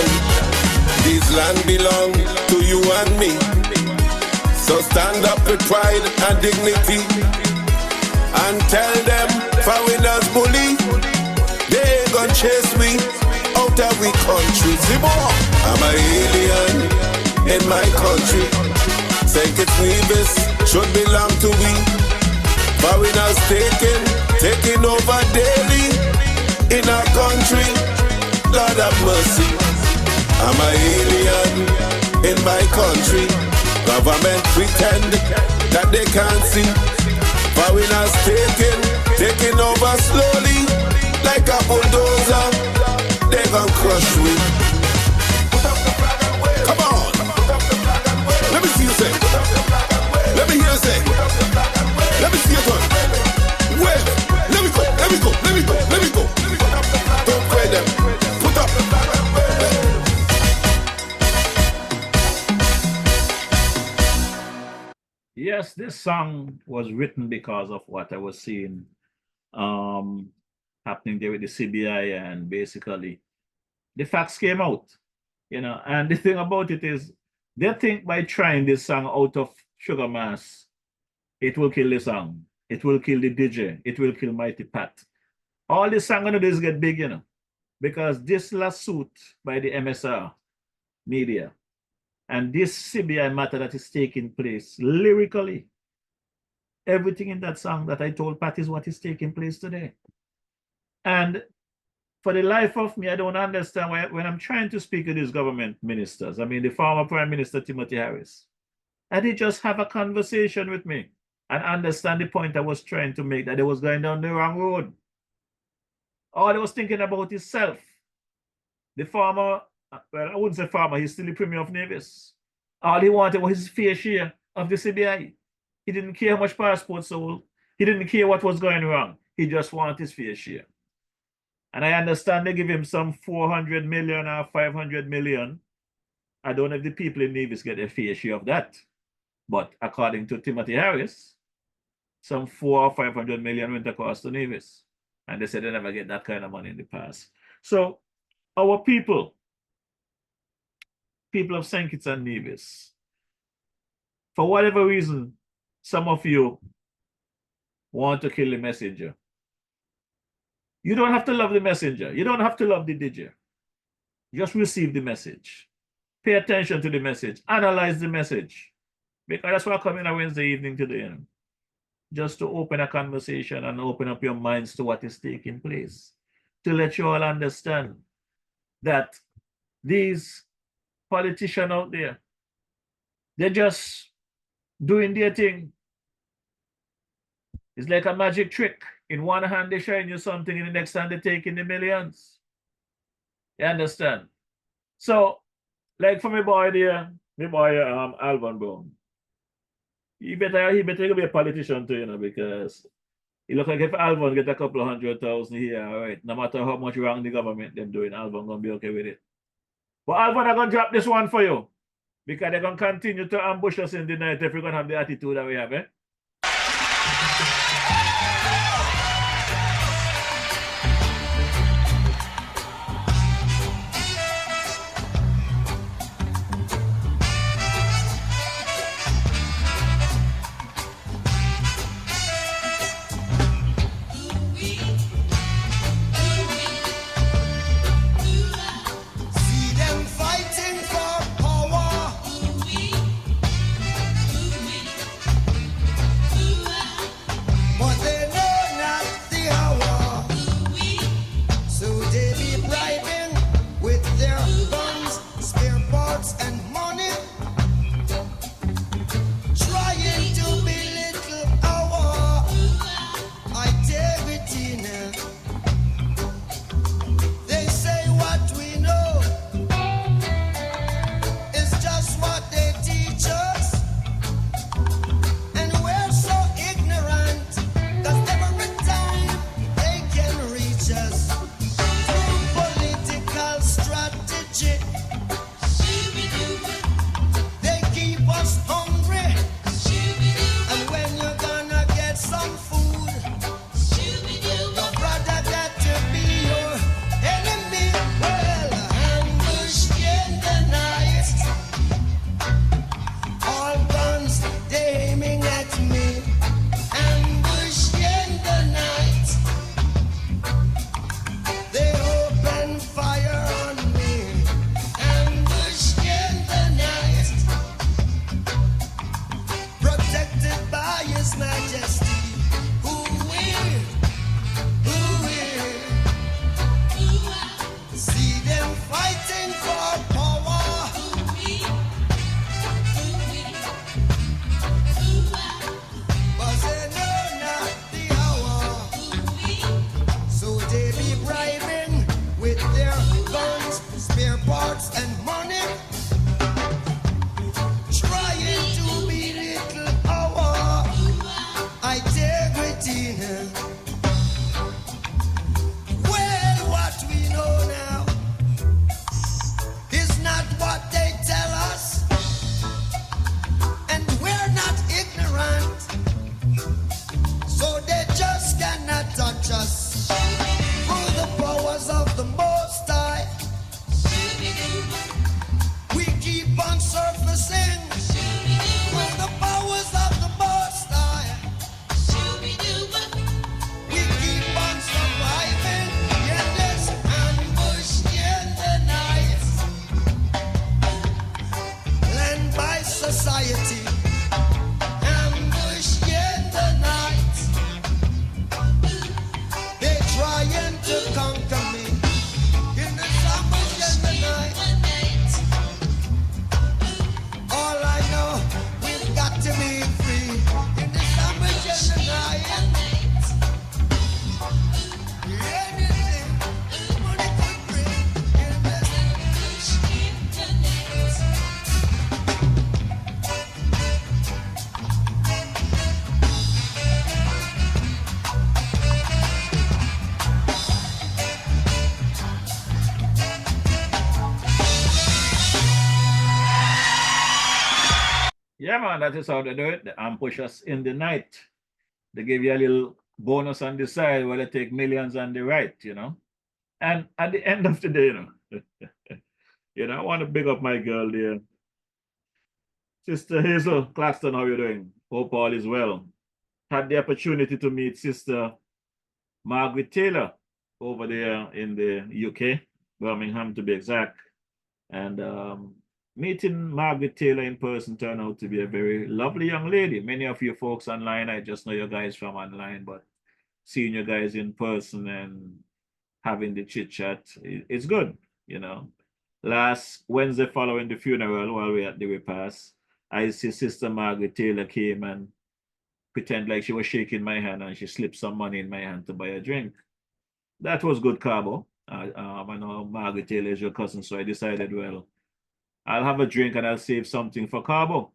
This land belong to you and me, so stand up with pride and dignity and tell them foreigners bully. They gon' chase me out of we country. I'm an alien in my country. St. Kitts Nevis should belong to we. Foreigners taking over daily in our country. Lord have mercy. I'm an alien in my country. Government pretend that they can't see. Foreigners taking over slowly like a bulldozer. They gon' crush we. Come on. Let me see you say. Let me hear you say. Let me see you turn. Well, let me go. Don't cry them. Put up. Yes, this song was written because of what I was seeing happening there with the CBI, and basically the facts came out, and the thing about it is they think by trying this song out of Sugar Mass, it will kill the song, it will kill the DJ, it will kill Mighty Pat. All this song gonna do is get big, because this lawsuit by the MSR media and this CBI matter that is taking place lyrically, everything in that song that I told Pat is what is taking place today. And for the life of me, I don't understand why, when I'm trying to speak to these government ministers, I mean, the former Prime Minister Timothy Harris, and they just have a conversation with me and understand the point I was trying to make, that they was going down the wrong road. All he was thinking about himself. The former, well, I wouldn't say farmer, he's still the Premier of Nevis. All he wanted was his fair share of the CBI. He didn't care how much passport sold. He didn't care what was going wrong. He just wanted his fair share. And I understand they give him some 400 million or 500 million. I don't know if the people in Nevis get a fair share of that. But according to Timothy Harris, some 400 or 500 million went across to Nevis. And they said they never get that kind of money in the past. So our people of St. Kitts and Nevis, for whatever reason, some of you want to kill the messenger. You don't have to love the messenger. You don't have to love the DJ. Just receive the message. Pay attention to the message. Analyze the message. Because that's why I come in on Wednesday evening today. Just to open a conversation and open up your minds to what is taking place. To let you all understand that these politicians out there, they're just doing their thing. It's like a magic trick. In one hand, they showing you something, in the next hand, they're taking the millions. You understand? So, like for my boy there, Alvan Brown, he better be a politician too, because it looks like if Alvan get a couple of 100,000 here, all right, no matter how much wrong the government them doing, Alvan gonna be okay with it. But Alvan are gonna drop this one for you, because they're gonna continue to ambush us in the night if we're gonna have the attitude that we have, eh? Yeah, man, that is how they do it. They ambush us in the night. They give you a little bonus on the side where they take millions on the right, you know. And at the end of the day, I want to big up my girl there. Sister Hazel Claxton, how you doing? Hope all is well. Had the opportunity to meet Sister Margaret Taylor over there in the UK, Birmingham to be exact. And meeting Margaret Taylor in person turned out to be a very lovely young lady. Many of you folks online, I just know you guys from online, but seeing you guys in person and having the chit chat, it's good, Last Wednesday following the funeral, while we were at the repast, I see Sister Margaret Taylor came and pretend like she was shaking my hand and she slipped some money in my hand to buy a drink. That was good, Cabo. I know Margaret Taylor is your cousin, so I decided, well, I'll have a drink and I'll save something for Cabo.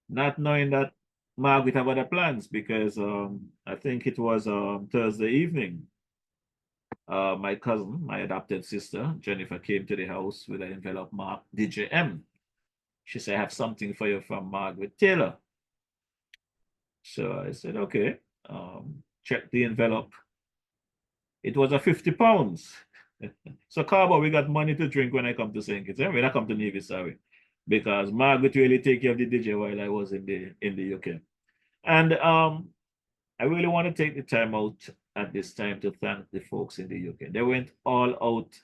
Not knowing that Margaret have other plans, because I think it was Thursday evening. My cousin, my adopted sister, Jennifer, came to the house with an envelope marked DJM. She said, I have something for you from Margaret Taylor. So I said, okay, check the envelope. It was a £50. So Cabo, we got money to drink when I come to St. Kitts. When I come to Navy, sorry. Because Margaret really take care of the DJ while I was in the UK. And I really want to take the time out at this time to thank the folks in the UK. They went all out,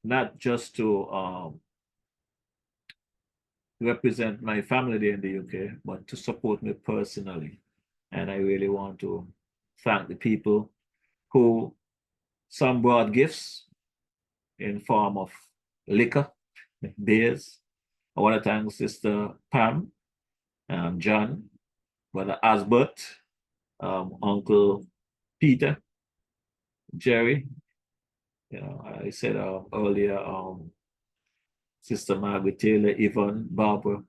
not just to represent my family there in the UK, but to support me personally. And I really want to thank the people who, some brought gifts in form of liquor, beers. I want to thank Sister Pam, John, Brother Asbert, Uncle Peter, Jerry. I said earlier, Sister Margaret Taylor, Yvonne, Barbara,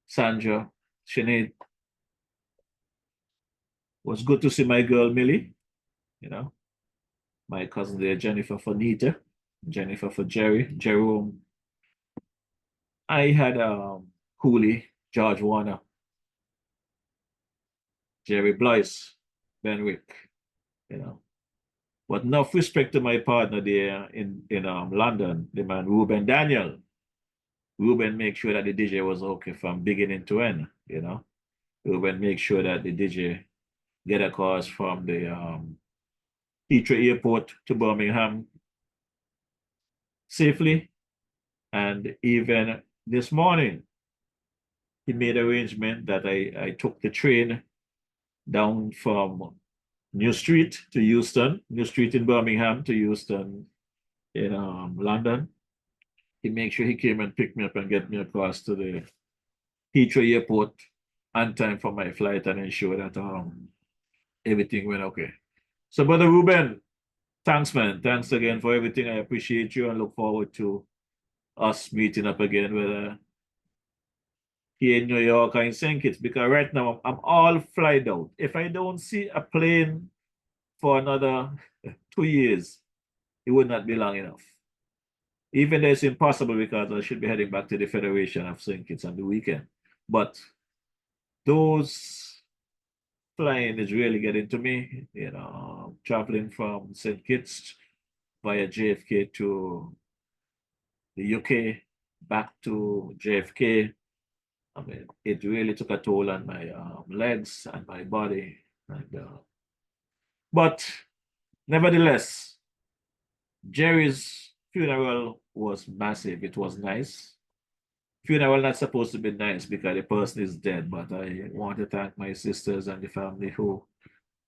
Sandra, Sinead. It was good to see my girl Millie, my cousin there, Jennifer for Nita, Jennifer for Jerry, Jerome. I had Cooley, George Warner, Jerry Blois, Benwick, But enough respect to my partner there in London, the man Ruben Daniel. Ruben make sure that the DJ was okay from beginning to end, Ruben make sure that the DJ get across from the Heathrow Airport to Birmingham safely. And even this morning, he made arrangement that I took the train down from New Street to Euston, New Street in Birmingham to Euston in London. He made sure he came and picked me up and get me across to the Heathrow Airport on time for my flight and ensure that everything went okay. So, Brother Ruben, thanks, man. Thanks again for everything. I appreciate you and look forward to us meeting up again, whether here in New York or in St. Kitts, because right now I'm all flied out. If I don't see a plane for another 2 years, it would not be long enough. Even though it's impossible, because I should be heading back to the Federation of St. Kitts on the weekend. But those flying is really getting to me, traveling from St. Kitts via JFK to the UK, back to JFK. I mean, it really took a toll on my legs and my body. But nevertheless, Jerry's funeral was massive. It was nice. Funeral not supposed to be nice because the person is dead, but I want to thank my sisters and the family who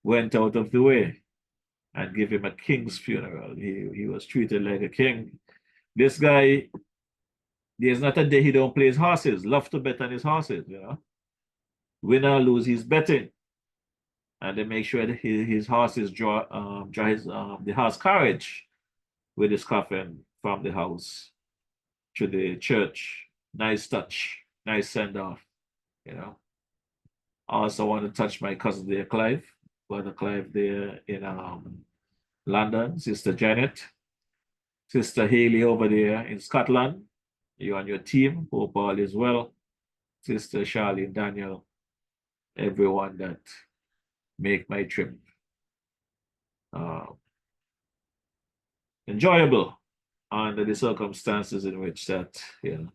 went out of the way and give him a king's funeral. He was treated like a king. This guy, there's not a day he don't play his horses. Love to bet on his horses, Win or lose, he's betting. And they make sure that his horses draw the horse carriage with his coffin from the house to the church. Nice touch, nice send-off, I also want to touch my cousin there, Clive, Brother Clive there in London, Sister Janet, Sister Haley over there in Scotland. You and your team, hope all is well. Sister Charlene, Daniel, everyone that make my trip enjoyable under the circumstances in which that, you know.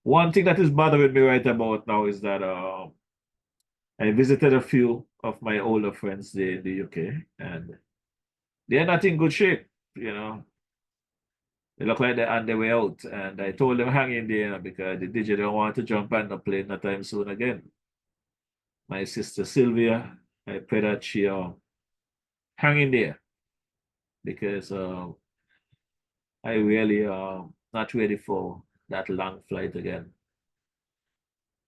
One thing that is bothering me right about now is that I visited a few of my older friends there in the UK, and they're not in good shape, you know. They look like they're on their way out, and I told them hang in there, you know, because the DJ don't want to jump on the plane no time soon again. My sister Sylvia, I pray that she hang in there, because I really not ready for that long flight again.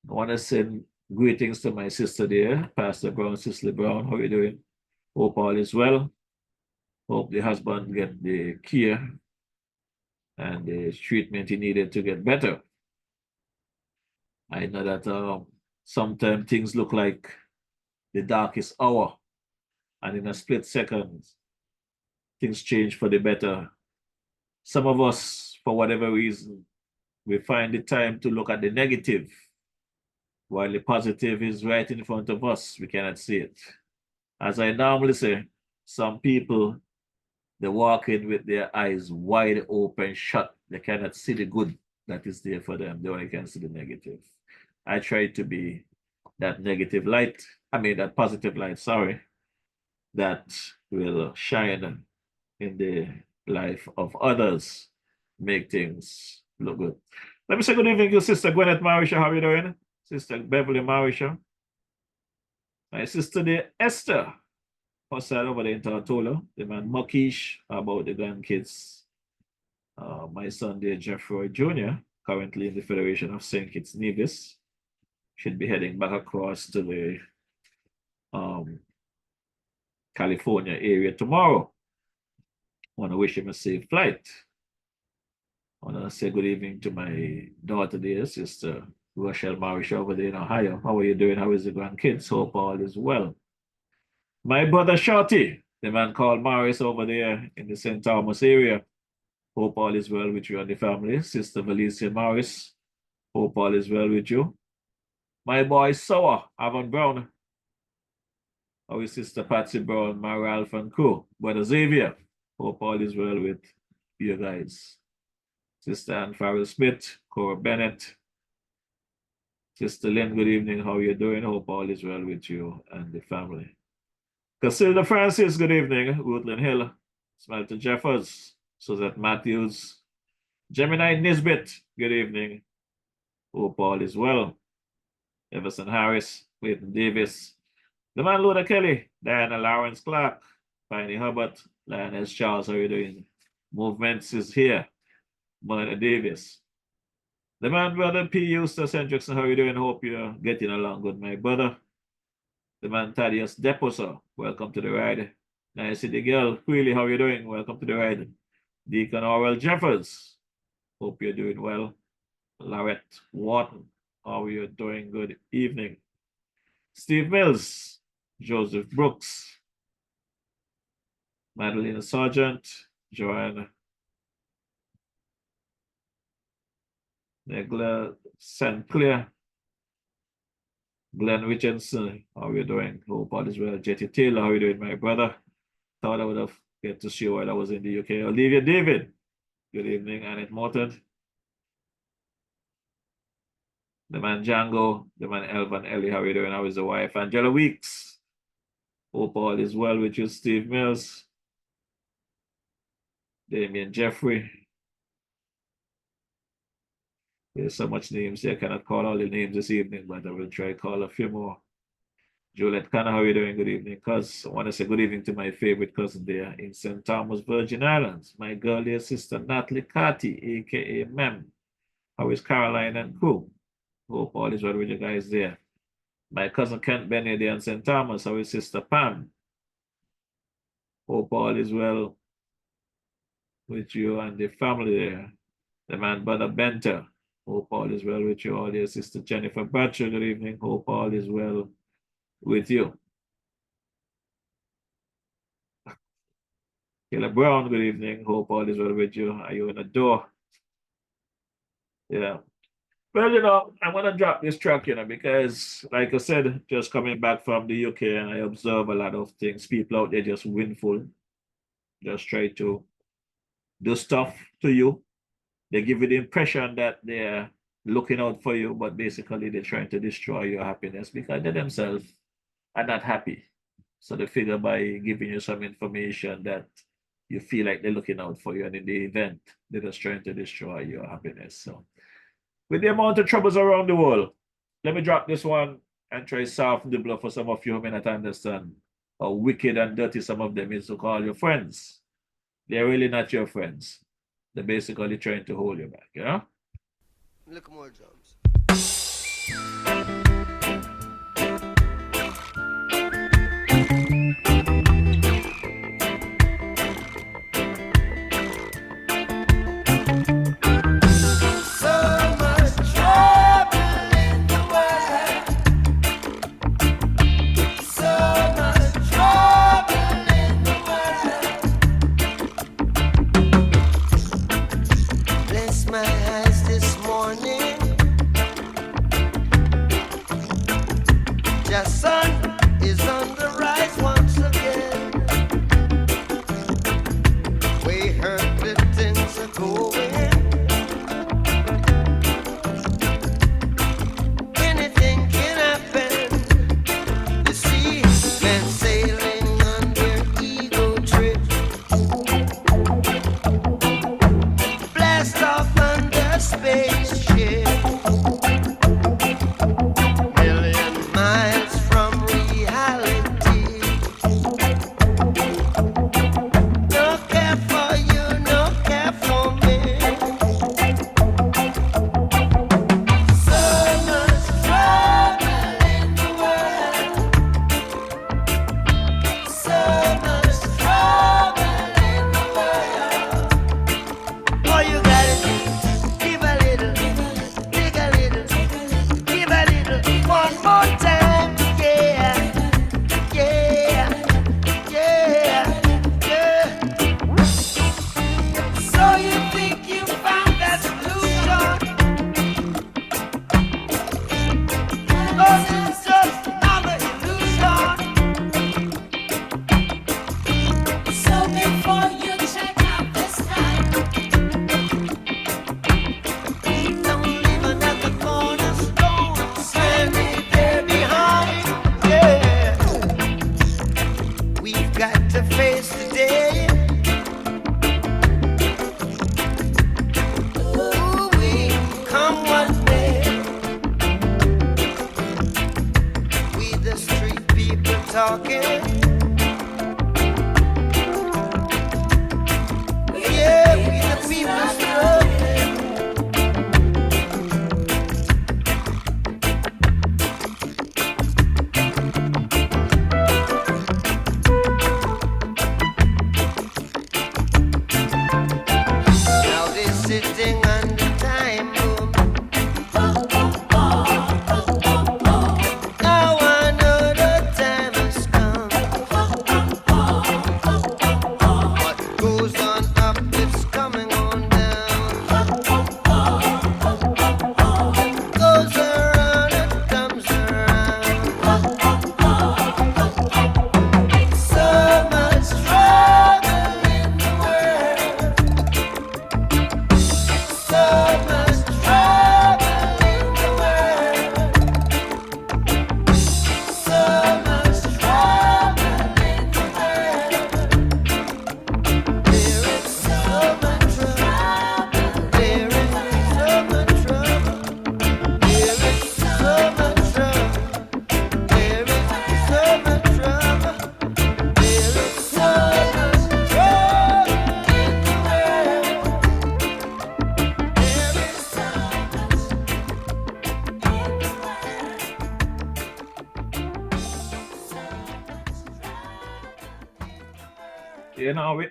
I want to send greetings to my sister there, Pastor Brown, Cicely Brown. How are you doing? Hope all is well. Hope the husband get the care and the treatment he needed to get better. I know that sometimes things look like the darkest hour, and in a split second, things change for the better. Some of us, for whatever reason, we find the time to look at the negative, while the positive is right in front of us. We cannot see it. As I normally say, some people, they walk in with their eyes wide open, shut. They cannot see the good that is there for them. They only can see the negative. I try to be that negative light, that positive light, sorry, that will shine in the life of others, make things look good. Let me say good evening to Sister Gwyneth Marisha. How are you doing? Sister Beverly Marisha. My sister there, Esther, outside over there in Tortola. The man Muckish about the grandkids. My son there, Jeffrey Jr., currently in the Federation of St. Kitts Nevis, should be heading back across to the California area tomorrow. I want to wish him a safe flight. I want to say good evening to my daughter there, Sister Rochelle Marisha over there in Ohio. How are you doing? How is the grandkids? Hope all is well. My brother Shorty, the man called Morris over there in the St. Thomas area. Hope all is well with you and the family. Sister Valencia Morris, hope all is well with you. My boy Sour, Avon Brown. How is Sister Patsy Brown, Mara Alpha and Co. Brother Xavier, hope all is well with you guys. Sister Ann Farrell Smith, Cora Bennett. Sister Lynn, good evening. How are you doing? Hope all is well with you and the family. Casilda Francis, good evening. Woodland Hill. Smelter Jeffers. Suzette Matthews. Gemini Nisbet, good evening. Hope all is well. Everson Harris, Clayton Davis. The man Luther Kelly. Diana Lawrence Clark. Piney Hubbard. Lioness Charles, how are you doing? Movements is here. Mona Davis. The man brother P. Eustace Hendrickson, how are you doing? Hope you're getting along good, my brother. The man Thaddeus Deposa, welcome to the ride. Nice city girl, Queely, how are you doing? Welcome to the ride. Deacon Orwell Jeffers, hope you're doing well. Lorette Wharton, how are you doing? Good evening. Steve Mills, Joseph Brooks, Madeleine Sargent, Joanne Negla St. Clair, Glenn Richardson, how are you doing? Hope all is well. Jetty Taylor, how are you doing, my brother? Thought I would have get to see you while I was in the UK. Olivia David, good evening. Annette Morton. The man Django, the man Elvan Ellie, how are you doing? How is the wife? Angela Weeks, hope all is well with you. Steve Mills, Damien Jeffrey. There's so much names here. I cannot call all the names this evening, but I will try to call a few more. Juliet Canna, how are you doing? Good evening, cuz. I want to say good evening to my favorite cousin there in St. Thomas, Virgin Islands. My girl, dear sister, Natalie Carty, aka Mem. How is Caroline and crew? Hope all is well with you guys there. My cousin Kent Benny there in St. Thomas. How is Sister Pam? Hope all is well with you and the family there. The man, Brother Benter. Hope all is well with you all dear Sister Jennifer Batcher. Good evening. Hope all is well with you. Caleb Brown, good evening. Hope all is well with you. Are you in the door? Yeah. Well, I'm gonna drop this track, because like I said, just coming back from the UK and I observe a lot of things. People out there just windful, just try to do stuff to you. They give you the impression that they're looking out for you, but basically they're trying to destroy your happiness because they themselves are not happy. So they figure by giving you some information that you feel like they're looking out for you, and in the event, they're just trying to destroy your happiness. So with the amount of troubles around the world, let me drop this one and try to soften the blow for some of you who may not understand how wicked and dirty some of them is to call your friends. They're really not your friends. They're basically trying to hold you back, Look more drums.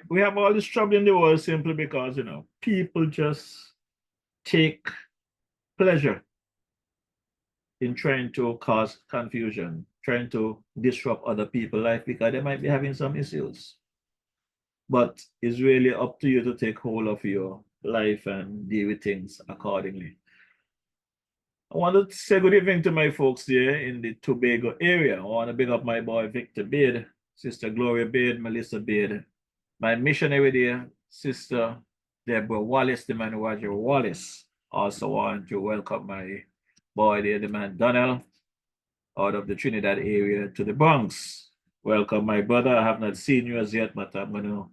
We have all this trouble in the world simply because, people just take pleasure in trying to cause confusion, trying to disrupt other people's life because they might be having some issues. But it's really up to you to take hold of your life and deal with things accordingly. I want to say good evening to my folks there in the Tobago area. I want to big up my boy Victor Beard, Sister Gloria Beard, Melissa Beard, my missionary there, Sister Deborah Wallace, the man Roger Wallace. Also want to welcome my boy there, the man Donnell, out of the Trinidad area to the Bronx. Welcome, my brother. I have not seen you as yet, but I'm going to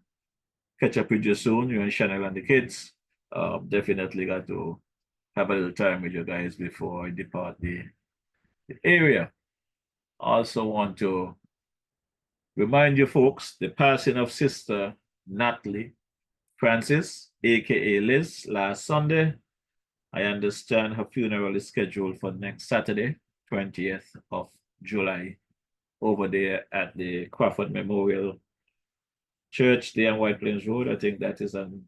catch up with you soon, you and Chanel and the kids. Definitely got to have a little time with you guys before I depart the area. Also want to remind you folks, the passing of Sister Natalie Francis, aka Liz, last Sunday. I understand her funeral is scheduled for next Saturday, 20th of July, over there at the Crawford Memorial Church there on White Plains Road. I think that is on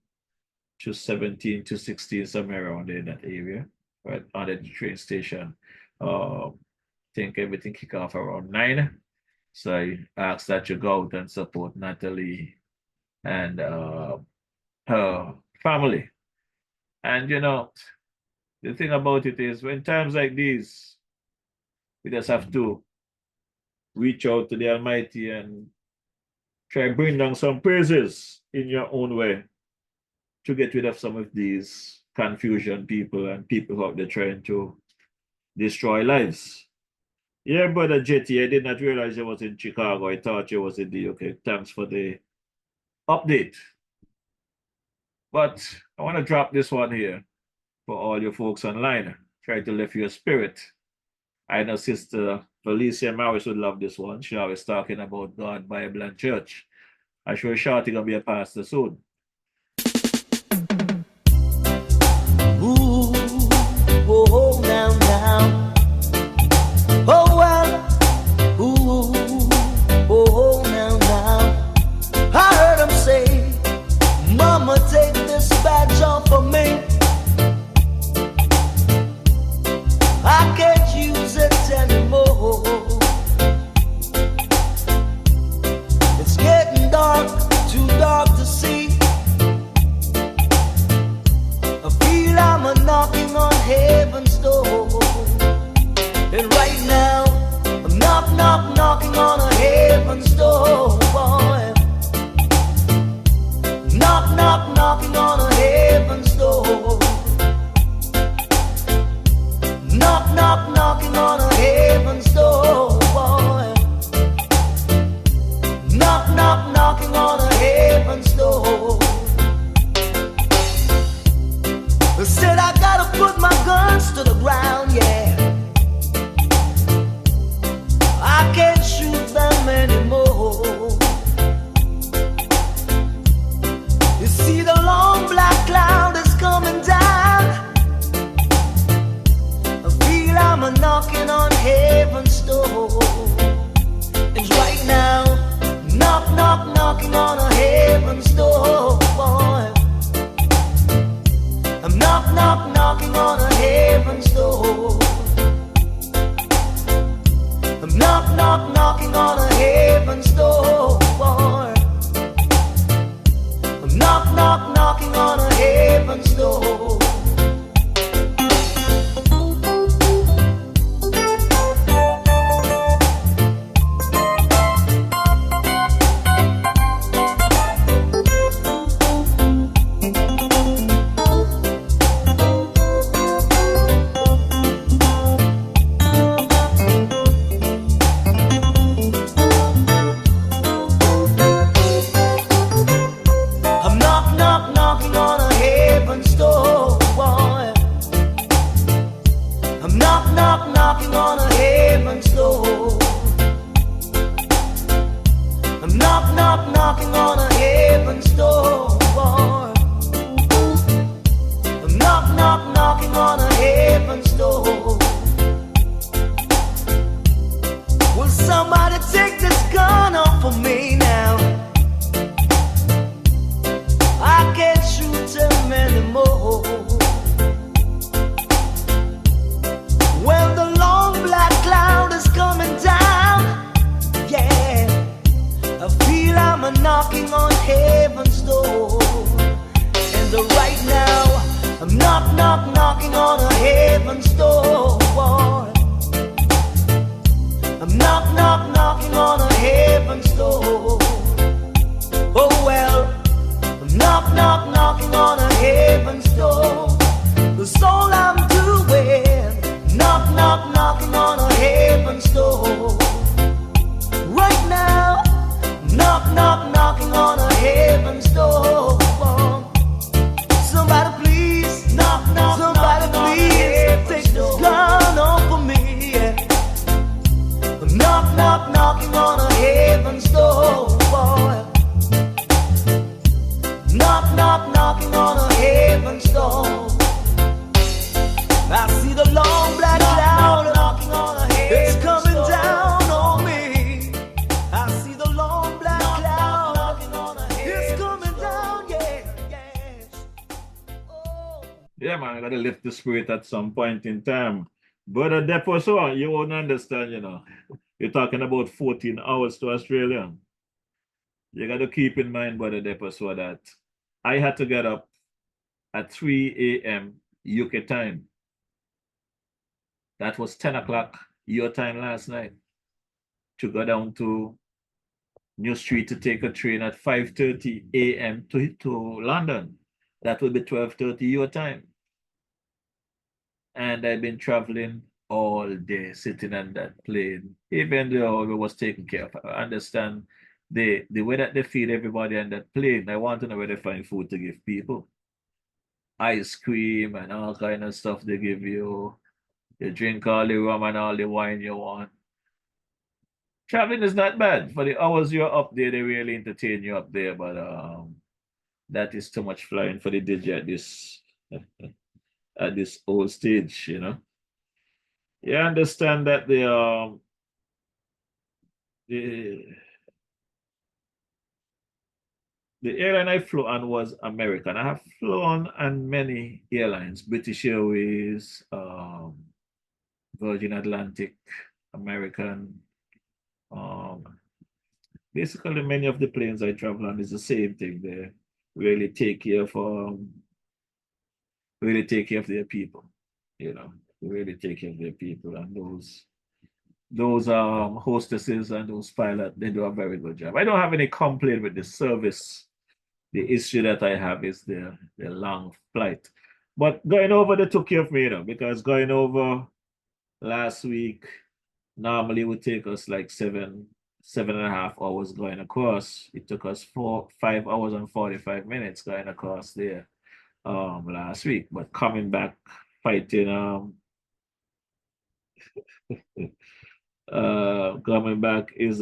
217 to 16, somewhere around there in that area, right under the train station. I think everything kick off around 9. So I ask that you go out and support Natalie and her family. And you know, the thing about it is, when times like these, we just have to reach out to the Almighty and try and bring down some praises in your own way to get rid of some of these confusion people and people out there trying to destroy lives. Yeah, brother Jetty, I did not realize you was in Chicago. I thought you was in the UK. Thanks for the update. But I want to drop this one here for all you folks online. Try to lift your spirit. I know Sister Felicia Morris would love this one. She always talking about God, Bible, and church. I'm sure Shorty gonna be a pastor soon. Ooh, oh, now. Oh, well. Ooh, oh, now. I heard him say, Mama, take this badge off of me. I can't use it anymore. It's getting dark, too dark to see. I feel I'm a knocking on heaven's door. And right now, I'm knocking on a heaven's door, boy. Knocking on a heaven's door. Knocking on a heaven's door, boy. Knocking on a heaven's door. I said I gotta put my guns to the ground, yeah. I can't shoot them anymore. You see the long black cloud is coming down. I'm a knocking on heaven's door. And right now, knocking on a heaven's door, boy. I'm knocking on a heaven's door. I'm knocking on a heaven's door, boy. I'm knocking on a heaven's door. Knocking on a heaven's door. I'm knocking on a heaven's door, boy. I'm knocking on a heaven's door. Will somebody take this gun off of me now? I can't shoot him anymore. Well, the long black cloud is coming down. Yeah, I feel I'm a knocking on heaven's door. And right now, I'm knocking on a heaven's door. Knock, knock, knocking on a heaven's door. That's all I'm doing. Knock, knock, knocking on a heaven's door. Right now, knock, knock, knocking on a heaven's door. Somebody please, knock, knock, somebody please take this gun off of me. Knock, knock, knocking on a heaven's door, boy. Knock, knock, knocking on a heaven's door. I see the long black cloud knocking on a heaven's door. It's coming down on me. I see the long black cloud knocking on a heaven's door. It's coming down, yeah. Oh. Yeah, man, I gotta lift the spirit at some point in time. Brother Depo, so you won't understand, you know. You're talking about 14 hours to Australia. You gotta keep in mind, Brother Depo, so that I had to get up at 3 a.m. UK time. That was 10 o'clock your time last night to go down to New Street to take a train at 5:30 a.m. to London. That will be 12:30 your time. And I've been traveling all day, sitting on that plane, even though it was taken care of. I understand the way that they feed everybody on that plane. I want to know where they find food to give people. Ice cream and all kind of stuff they give you. You drink all the rum and all the wine you want. Traveling is not bad. For the hours you're up there, they really entertain you up there, but that is too much flying for the DJ at this at this old stage, you know. You understand that the airline I flew on was American. I have flown on many airlines, British Airways, Virgin Atlantic, American. Basically, many of the planes I travel on is the same thing. They really take care of their people, you know. They really take care of their people, and those hostesses and those pilots, they do a very good job. I don't have any complaint with the service. The issue that I have is the long flight. But going over, they took care of me, you know, because going over last week normally would take us like 7.5 hours going across. It took us 5 hours and 45 minutes going across there last week. But coming back, fighting coming back is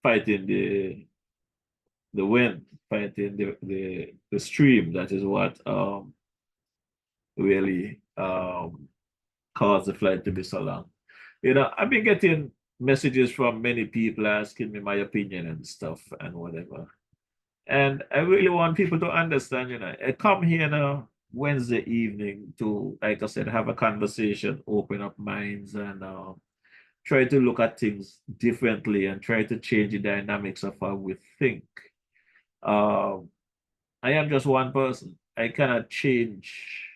fighting the wind, fighting the stream. That is what really caused the flight to be so long. You know, I've been getting messages from many people asking me my opinion and stuff and whatever. And I really want people to understand, you know, I come here now Wednesday evening to, like I said, have a conversation, open up minds, and try to look at things differently and try to change the dynamics of how we think. I am just one person. I cannot change.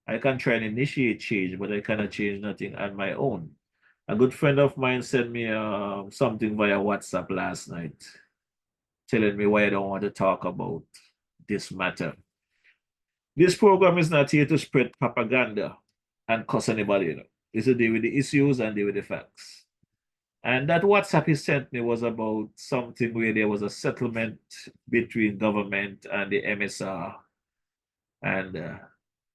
I can try and initiate change, but I cannot change nothing on my own. A good friend of mine sent me something via WhatsApp last night, telling me why I don't want to talk about this matter. This program is not here to spread propaganda and cuss anybody, you know. It's to deal with the issues and deal with the facts. And that WhatsApp he sent me was about something where there was a settlement between government and the MSR and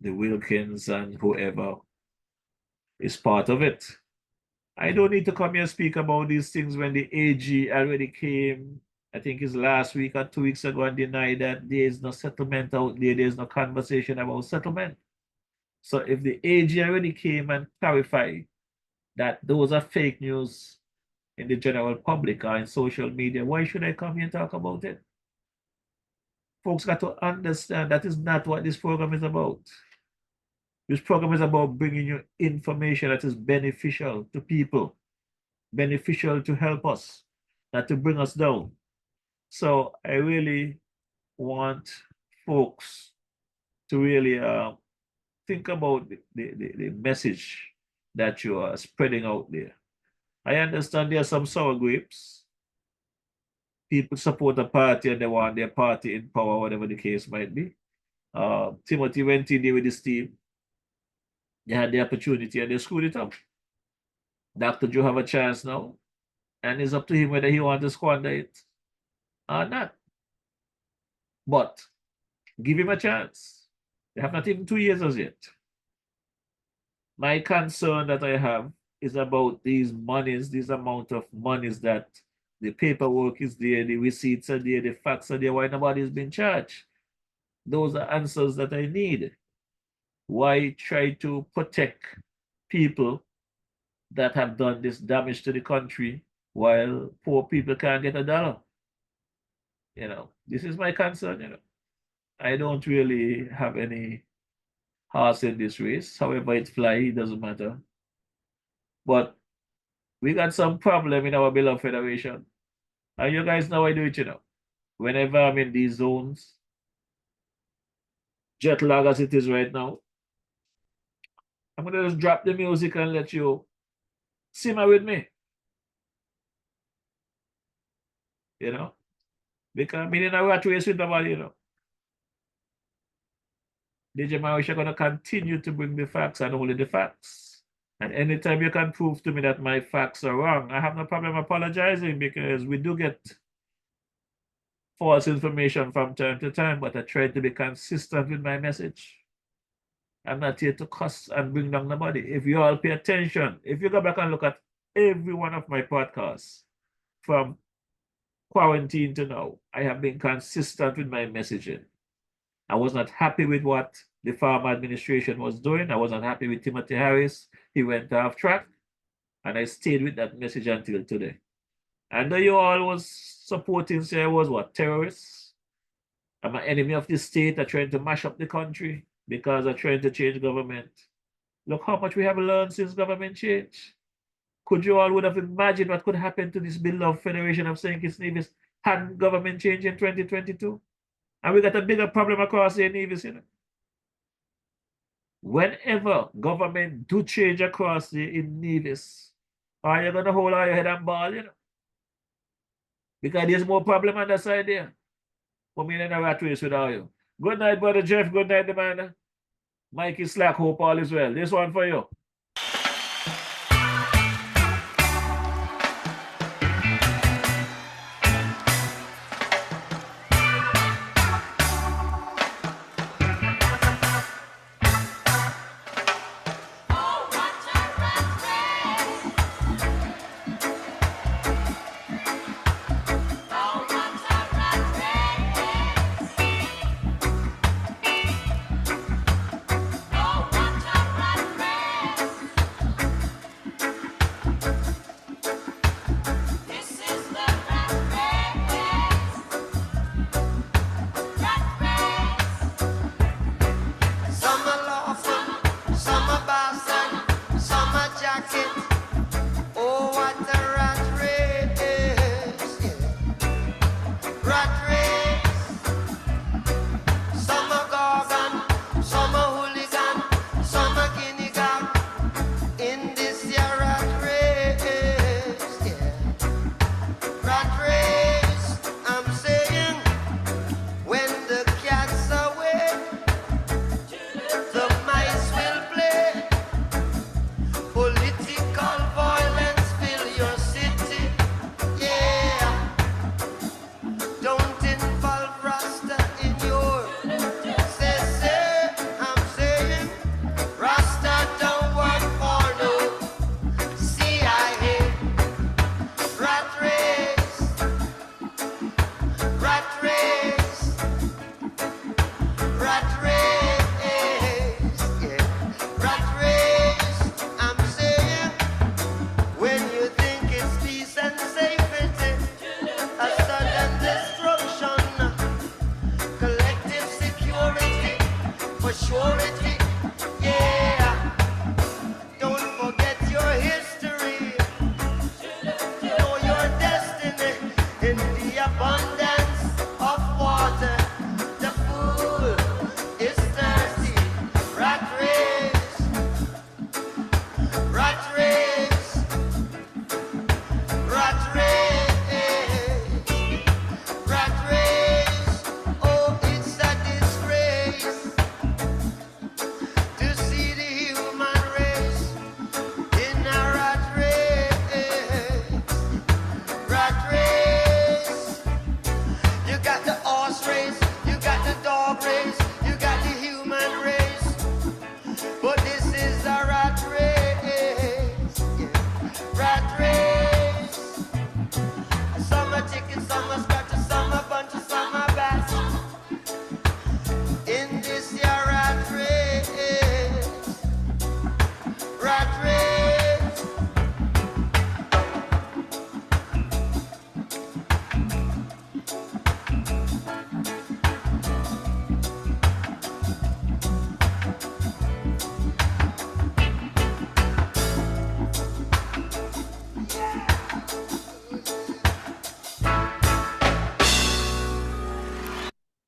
the Wilkins and whoever is part of it. I don't need to come here and speak about these things when the AG already came, I think it's last week or 2 weeks ago, and denied that there is no settlement out there, there's no conversation about settlement. So if the AG already came and clarified that those are fake news in the general public or in social media, why should I come here and talk about it? Folks got to understand that is not what this program is about. This program is about bringing you information that is beneficial to people, beneficial to help us, not to bring us down. So I really want folks to really think about the message that you are spreading out there. I understand there are some sour grapes. people support a party and they want their party in power, whatever the case might be. Timothy went in there with his team. They had the opportunity and they screwed it up. Dr. Joe have a chance now, and it's up to him whether he wants to squander it or not. But give him a chance. They have not even 2 years as yet. My concern that I have is about these monies, this amount of monies that the paperwork is there, the receipts are there, the facts are there, why nobody is being charged. Those are answers that I need. Why try to protect people that have done this damage to the country while poor people can't get a dollar? You know, this is my concern, you know. I don't really have any horse in this race. However it fly, it doesn't matter. But we got some problem in our beloved federation. And you guys know I do it, you know. Whenever I'm in these zones, jet lag as it is right now, I'm gonna just drop the music and let you simmer with me. You know? Because I'm in a rat race with nobody, you know. DJ Marish are gonna continue to bring the facts and only the facts. And anytime you can prove to me that my facts are wrong, I have no problem apologizing, because we do get false information from time to time, but I try to be consistent with my message. I'm not here to cuss and bring down nobody. If you all pay attention, if you go back and look at every one of my podcasts from quarantine to now, I have been consistent with my messaging. I was not happy with what the farm administration was doing. I was not happy with Timothy Harris. He went off track, and I stayed with that message until today. And you all was supporting, say I was what, terrorists? I'm an enemy of the state. I'm trying to mash up the country because I'm trying to change government. Look how much we have learned since government change. Could you all would have imagined what could happen to this beloved Federation of St. Kitts Nevis had government change in 2022? And we got a bigger problem across St. Nevis, you know. Whenever government do change across in Nevis, are you going to hold out your head and ball, you know? Because there's more problem on the side there. For me in a rat race with all you. Good night, Brother Jeff. Good night, the man. Mikey Slack, hope all is well. This one for you.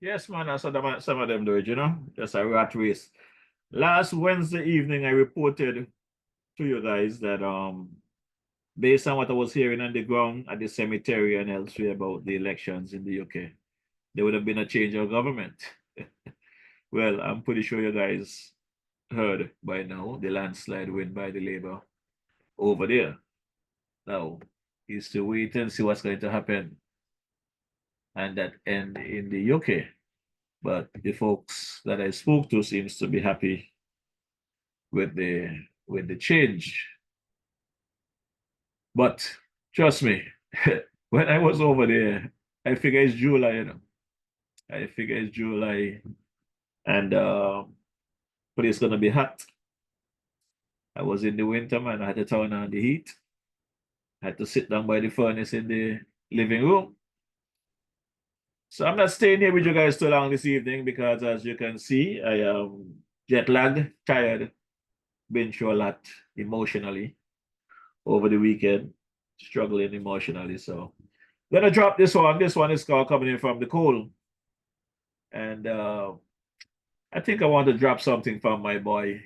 Yes, man, that's what some of them do it, you know? Just a rat race. Last Wednesday evening, I reported to you guys that based on what I was hearing on the ground at the cemetery and elsewhere about the elections in the UK, there would have been a change of government. Well, I'm pretty sure you guys heard by now the landslide win by the Labour over there. Now, is to wait and see what's going to happen and that end in the UK. But the folks that I spoke to seems to be happy with the change. But trust me, when I was over there, I figure it's July, you know. I figure it's July and but it's gonna be hot. I was in the winter, man. I had to turn on the heat. I had to sit down by the furnace in the living room. So I'm not staying here with you guys too long this evening because as you can see, I am jet lagged, tired, been through a lot emotionally over the weekend, struggling emotionally. So I'm gonna drop this one. This one is called Coming In From the Cold. And I think I want to drop something from my boy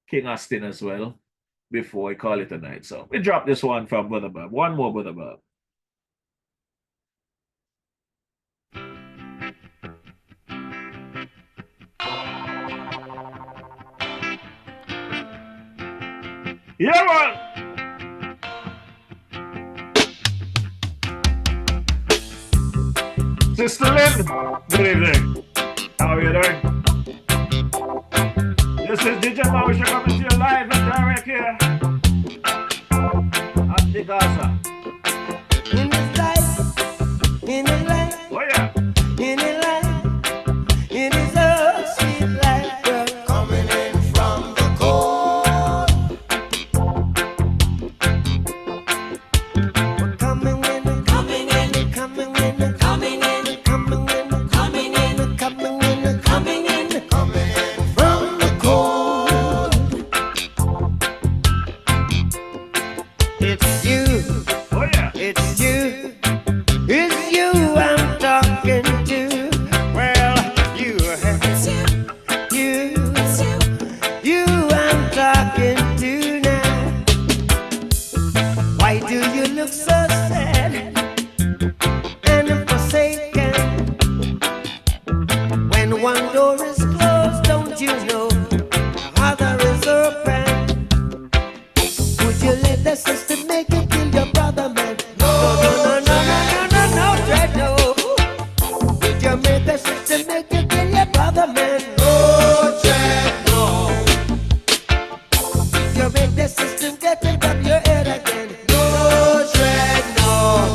King Austin as well before I call it a night. So we drop this one from Brother Bob. One more, Brother Bob. Yeah, man. Sister Lynn, good evening. How are you doing? This is DJ Mawisha coming to you live and direct here at the Gaza. In this life, in this life, Oh yeah. in this life, it is a sweet life, girl. Coming in from the cold. We're coming in, coming in, coming in, coming in, coming in, coming in, coming in, coming in, coming in from the cold. It's you. Oh yeah. It's you I'm talking to. Well, you I'm talking to now. Why do you look so sad and forsaken? When one door is closed, don't you know the other is open? Would you let the system make you kill your brother, man? No, Dread, no. Would you make the system make you kill your brother, man? No, Dread, no. You make the system get it up your head again. No, Dread, no.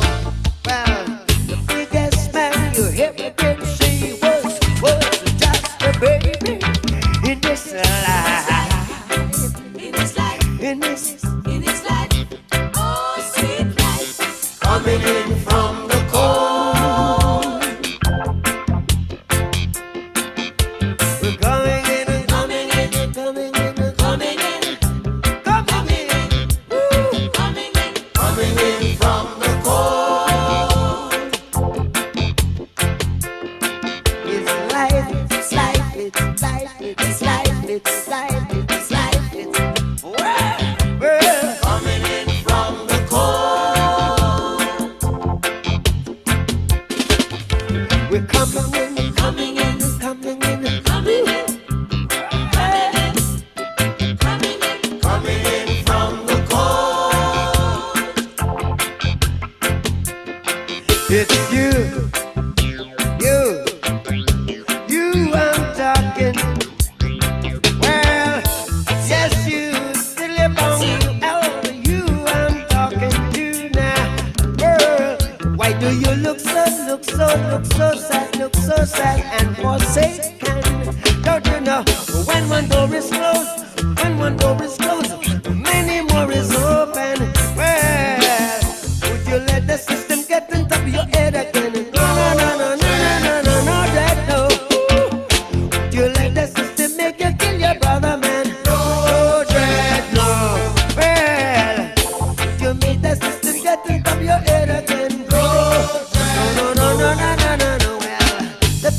Well, the biggest man you ever did see was just a baby in this life. In this life, oh sweet life, coming in from the cold. We're coming in, coming in, coming in, coming in, coming in, woo, coming in from the cold. It's life, it's life, it's life, it's life, it's life, it's life, it's well, coming in from the cold. We're coming in, coming in, coming in, coming in, coming in from the cold. It's you I'm talking. Well, yes, you still live on you I'm talking to now. Girl, why do you look so sad and forsaken? Don't you know when one door is closed, many more is open. Well, would you let the system get on top of your head again? No, that no. Would you let the system make you kill your brother, man? No, Dread, no. Well, would you make the system get on top of your head again? No. Well, the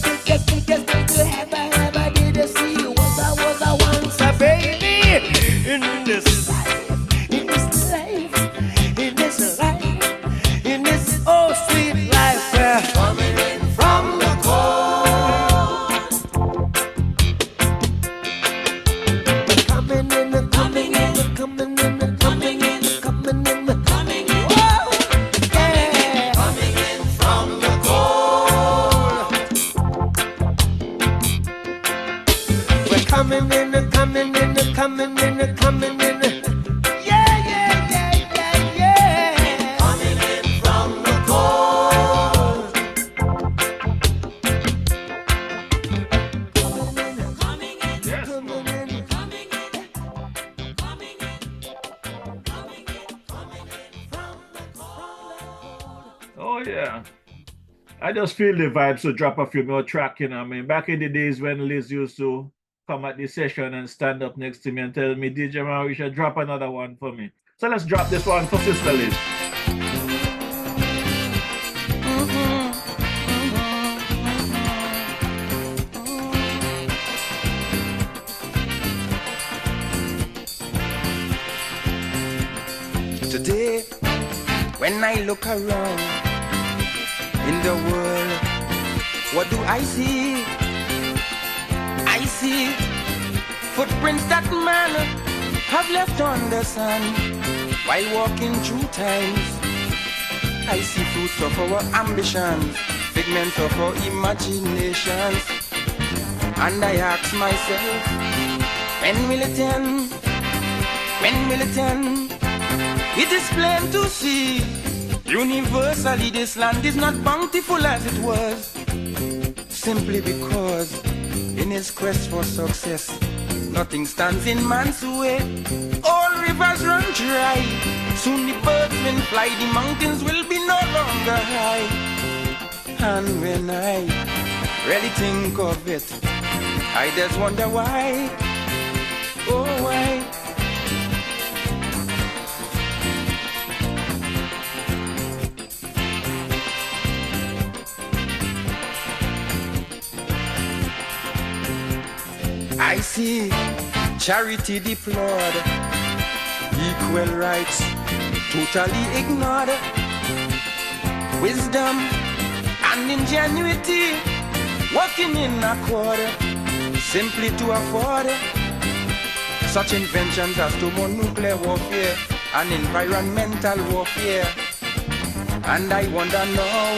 coming in, coming in, coming in, coming in. Yeah, yeah, yeah, yeah, yeah. Coming in from the cold. Coming in, Yes. coming in, coming in, coming in, coming in, coming in from the cold. Oh yeah. I just feel the vibe, so drop a few more track, you know. I mean, back in the days when Liz used to come at the session and stand up next to me and tell me, DJ man, we should drop another one for me. So let's drop this one for Sister Liz. Today, when I look around in the world, what do I see? I see footprints that man have left on the sand while walking through times. I see fruits of our ambitions, figments of our imaginations, and I ask myself, when will it end? When will it end? It is plain to see, universally this land is not bountiful as it was, simply because in his quest for success, nothing stands in man's way. All rivers run dry, soon the birds will fly, the mountains will be no longer high. And when I really think of it, I just wonder why, oh why. I see charity deplored, equal rights totally ignored, wisdom and ingenuity working in accord, simply to afford such inventions as thermonuclear warfare and environmental warfare. And I wonder now,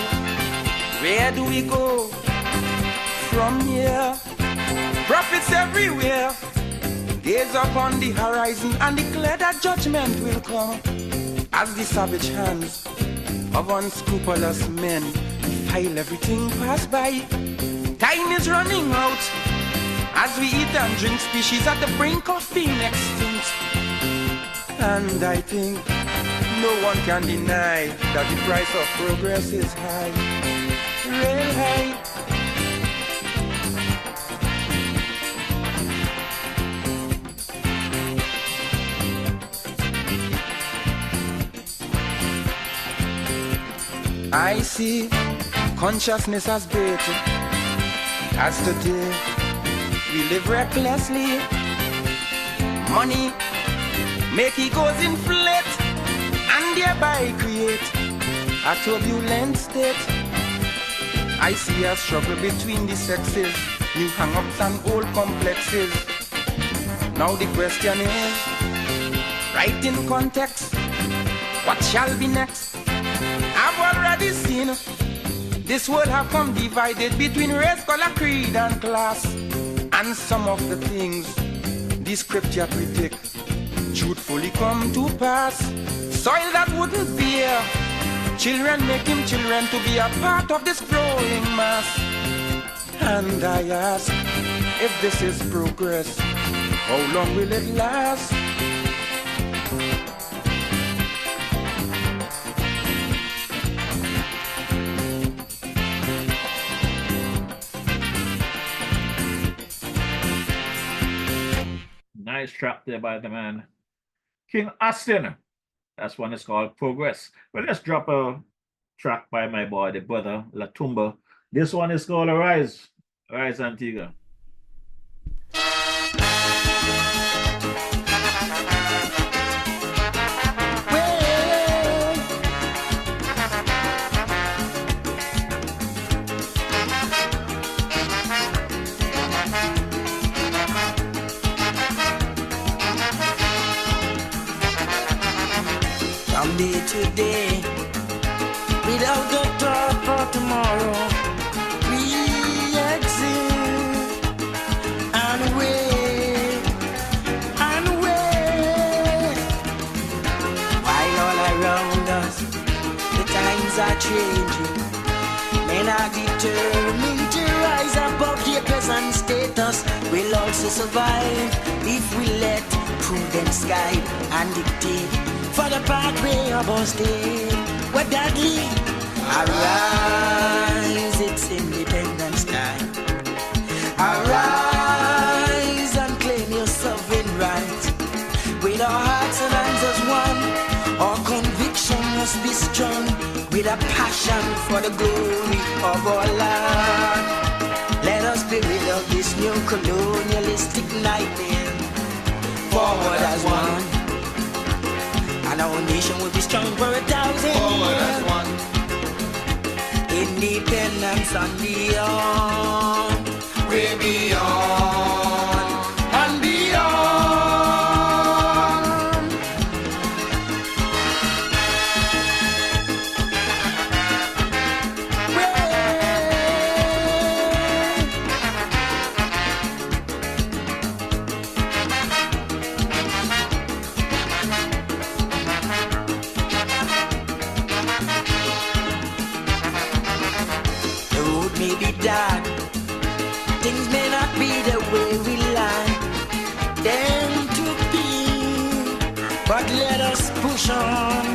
where do we go from here? Prophets everywhere, gaze upon the horizon and declare that judgment will come as the savage hands of unscrupulous men defile everything passed by. Time is running out as we eat and drink, species at the brink of being extinct. And I think no one can deny that the price of progress is high, real high. I see consciousness as bait, as today we live recklessly. Money make egos inflate and thereby create a turbulent state. I see a struggle between the sexes, new hang-ups and old complexes. Now the question is, right in context, what shall be next? I've already seen this world have come divided between race, color, creed, and class. And some of the things the scripture predict truthfully come to pass. Soil that wouldn't bear children, making children to be a part of this growing mass. And I ask, if this is progress, how long will it last? Nice track there by the man King Austin. That's one is called Progress. Well, let's drop a track by my boy, the brother Latumba. This one is called Arise. Arise, Antigua. From day to day, without the thought for tomorrow, we exist and wait. are determined to rise above their present status, will also survive if we let prudence guide and dictate for the pathway of our state. Where that lead? Arise, it's Independence time. Arise and claim your sovereign right. With our hearts and hands as one, our conviction must be strong. With a passion for the glory of our land. Let us be rid of this new colonialistic nightmare. Forward as one. And our nation will be strong for 1,000 Forward years. as one. Independence and beyond. Way beyond. And beyond. The road may be dark, things may not be the way we like them to be, but let us push on,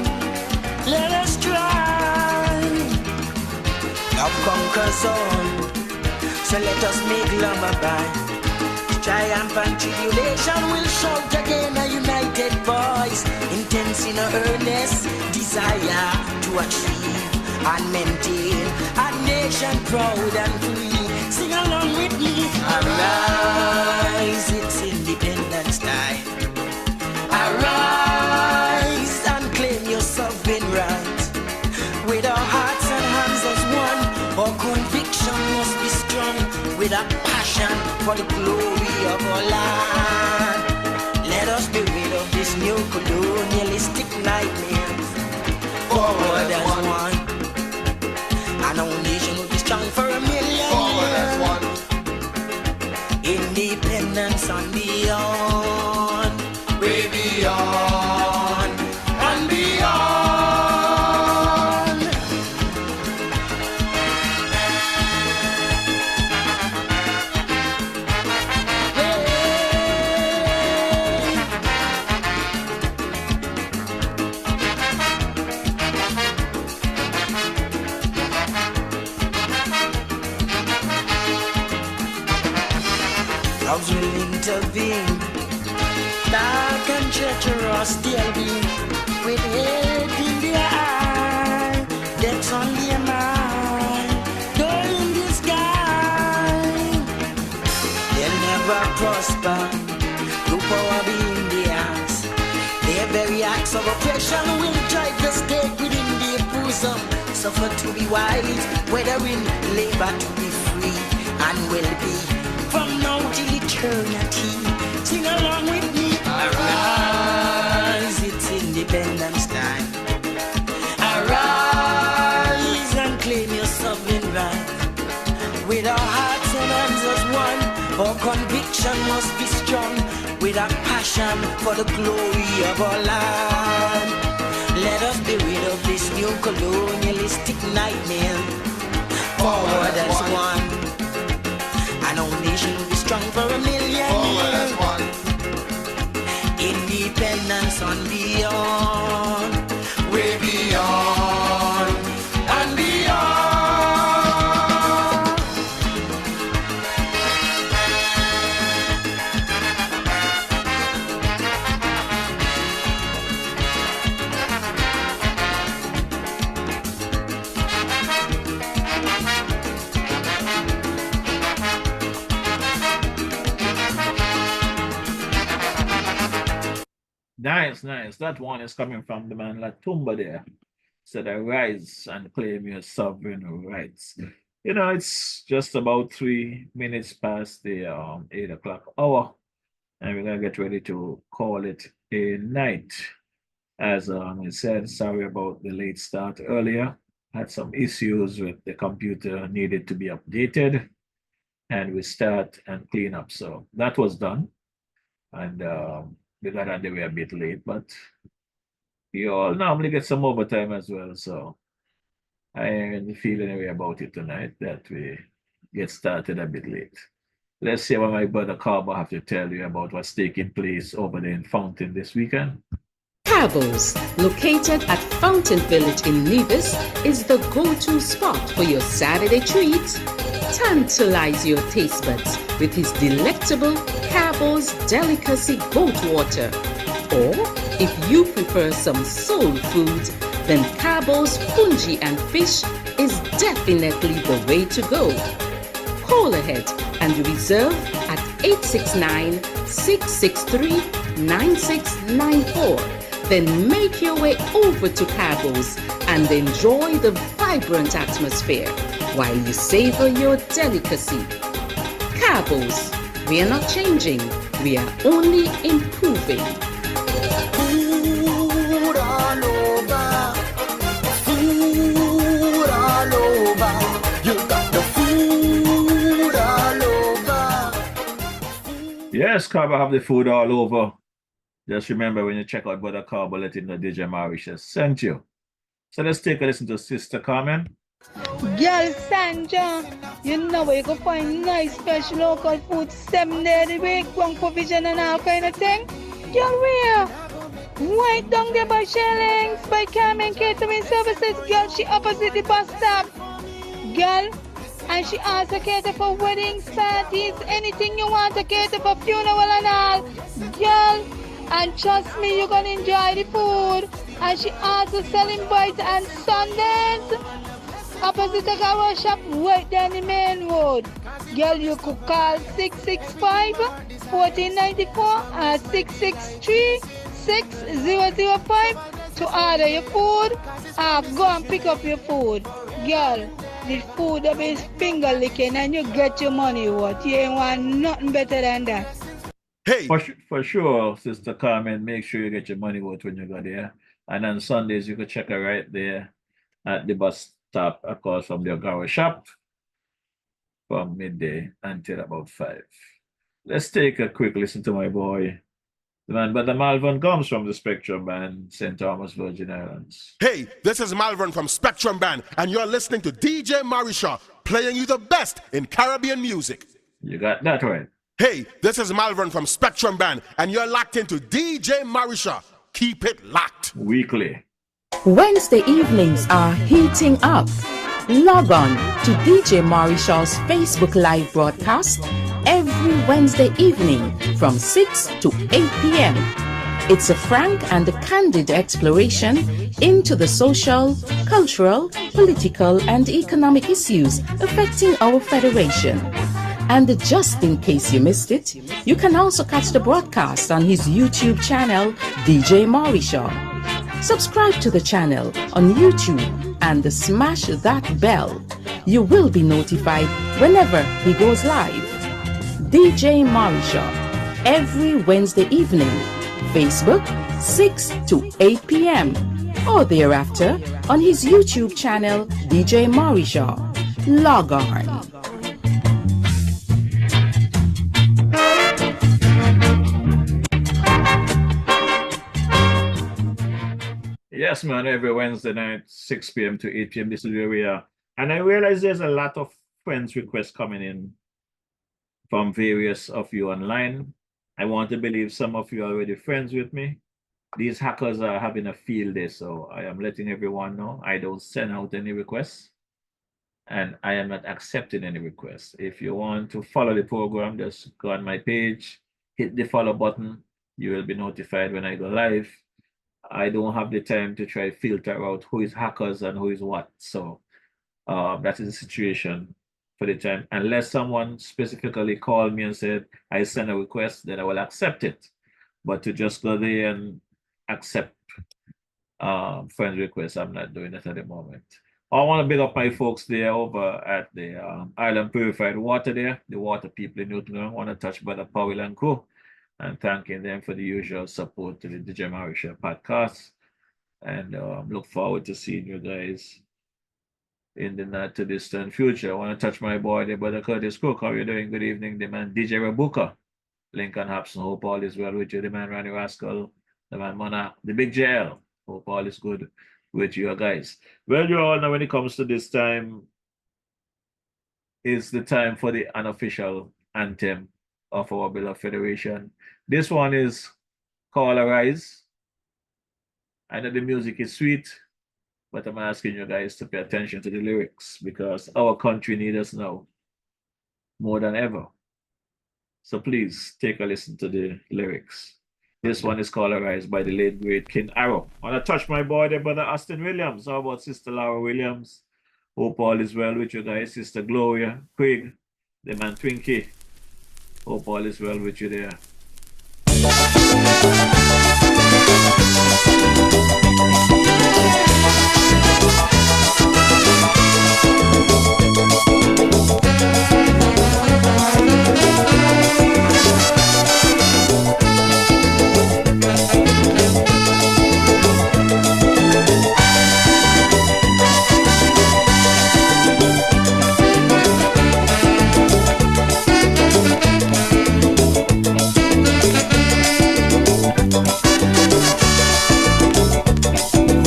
let us try. Love conquers all, so let us make lullaby. Triumph and tribulation will shout again a united voice, intense in a earnest desire to achieve and maintain a nation proud and free. Sing along with me. Arise, it's Independence time. Arise and claim your sovereign right. With our hearts and hands as one, our conviction must be strong. With a passion for the glory of our land. Let us be rid of this new colonialistic nightmare. Forward as one. And our nation will be strong for 1,000,000 Forward as years. one. Independence and beyond. Way beyond. And beyond. Loves will intervene. Dark and treacherous they'll be, with hate in their eye. That's on their mind. Though in the sky, they'll never prosper. Through power be in their hands. Their very acts of oppression will drive the state within their bosom. Suffer to be wise, whether in labor to be free and will be. From now till eternity, sing along with me. Arise, it's Independence time. Arise and claim your sovereign right. With our hearts and hands as one, our conviction must be strong. With a passion for the glory of our land. Let us be rid of this new colonialistic nightmare. Forward as one. And our nation will be strong for 1,000,000 Forward as years. one. Independence and beyond. Way beyond. And beyond. Nice, nice. That one is coming from the man Latumba there. Said, arise and claim your sovereign rights. You know, it's just about 3 minutes past the 8 o'clock hour, and we're gonna get ready to call it a night. As I said, sorry about the late start earlier. Had some issues with the computer, needed to be updated, and we start and clean up. So that was done, and we got on the way a bit late, but you all normally get some overtime as well. So I ain't feeling any way about it tonight that we get started a bit late. Let's see what my brother Carbo have to tell you about what's taking place over there in Fountain this weekend. Cabos, located at Fountain Village in Nevis, is the go-to spot for your Saturday treats. Tantalize your taste buds with his delectable Cabos Delicacy Goat Water. Or, if you prefer some soul food, then Cabos Punji and Fish is definitely the way to go. Call ahead and reserve at 869-663-9694. Then make your way over to Cabos and enjoy the vibrant atmosphere while you savor your delicacy. Cabos, we are not changing, we are only improving. Food all over. Food all over. You got the food all over. Yes, Carbo have the food all over. Just remember when you check out Brother Carbo, let him know DJ Mauritius sent you. So let's take a listen to Sister Carmen. Girl Sandra, you know where you can find nice fresh local food 7 days a week, one provision and all kind of thing. Girl, where? Right down there by Shellings, by Carmen Catering Services. Girl, she opposite the bus stop. Girl, and she also cater for weddings, parties, anything you want to cater for, funeral and all. Girl, and trust me, you're gonna enjoy the food. And she also selling bites and Sundays. Opposite the car shop, right down the main road. Girl, you could call 665-1494 or 663-6005 to order your food or go and pick up your food. Girl, the food will be finger licking and you get your money worth. You ain't want nothing better than that. Hey, for sure, Sister Carmen, make sure you get your money worth when you go there. And on Sundays, you can check her right there at the bus stop across from the Ogawa shop from midday until about 5. Let's take a quick listen to my boy, the man, Brother Malvern comes from the Spectrum Band, St. Thomas, Virgin Islands. Hey, this is Malvern from Spectrum Band, and you're listening to DJ Marisha, playing you the best in Caribbean music. You got that right. Hey, this is Malvern from Spectrum Band, and you're locked into DJ Marisha. Keep it locked. Weekly. Wednesday evenings are heating up. Log on to DJ Mauritius' Facebook Live broadcast every Wednesday evening from 6 to 8 p.m. It's a frank and candid exploration into the social, cultural, political, and economic issues affecting our federation. And just in case you missed it, you can also catch the broadcast on his YouTube channel, DJ Mauritius. Subscribe to the channel on YouTube and smash that bell. You will be notified whenever he goes live. DJ Mauritius, every Wednesday evening, Facebook 6 to 8 p.m. or thereafter on his YouTube channel, DJ Mauritius. Log on. Yes, man, every Wednesday night, 6 p.m. to 8 p.m. This is where we are. And I realize there's a lot of friends requests coming in from various of you online. I want to believe some of you are already friends with me. These hackers are having a field day, so I am letting everyone know I don't send out any requests and I am not accepting any requests. If you want to follow the program, just go on my page, hit the follow button. You will be notified when I go live. I don't have the time to try to filter out who is hackers and who is what. So that is the situation for the time. Unless someone specifically called me and said, I send a request, then I will accept it. But to just go there and accept friend requests, I'm not doing that at the moment. I want to big up my folks there over at the Island Purified Water there, the water people in Newton. I want to touch Brother Powell and Co. and thanking them for the usual support to the DJ Mauritius podcast. And look forward to seeing you guys in the not too distant future. I want to touch my boy, the Brother Curtis Cook. How are you doing? Good evening, the man DJ Rabuka. Lincoln Hobson, hope all is well with you. The man Randy Rascal, the man Monarch, the Big JL. Hope all is good with you guys. Well, you all know when it comes to this time, is the time for the unofficial anthem of our beloved federation. This one is called Arise. I know the music is sweet, but I'm asking you guys to pay attention to the lyrics because our country needs us now more than ever. So please take a listen to the lyrics. This one is called Arise by the late great King Arrow. I want to touch my boy there, brother Austin Williams. How about Sister Laura Williams? Hope all is well with you guys. Sister Gloria, Craig, the man Twinkie. Hope all is well with you there.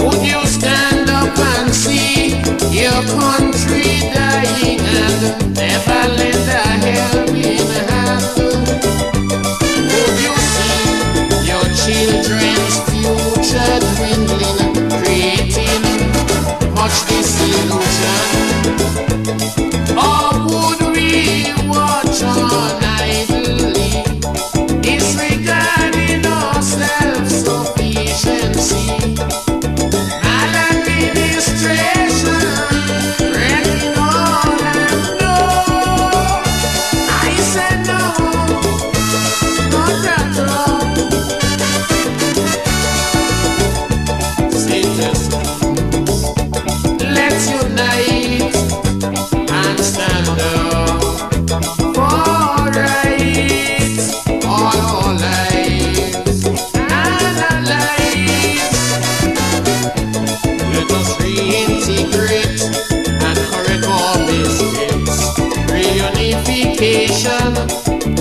Would you stand up and see your country dying and never lend a helping hand? Would you see your children's future dwindling, creating much disillusion? Or would we watch on idly, disregarding our self-sufficiency? Maladministration, wrecking all I know. I said no, not at all. Citizens, let's unite and stand up for rights, all our lives and our lives. Let us reintegrate and correct our mistakes. Reunification,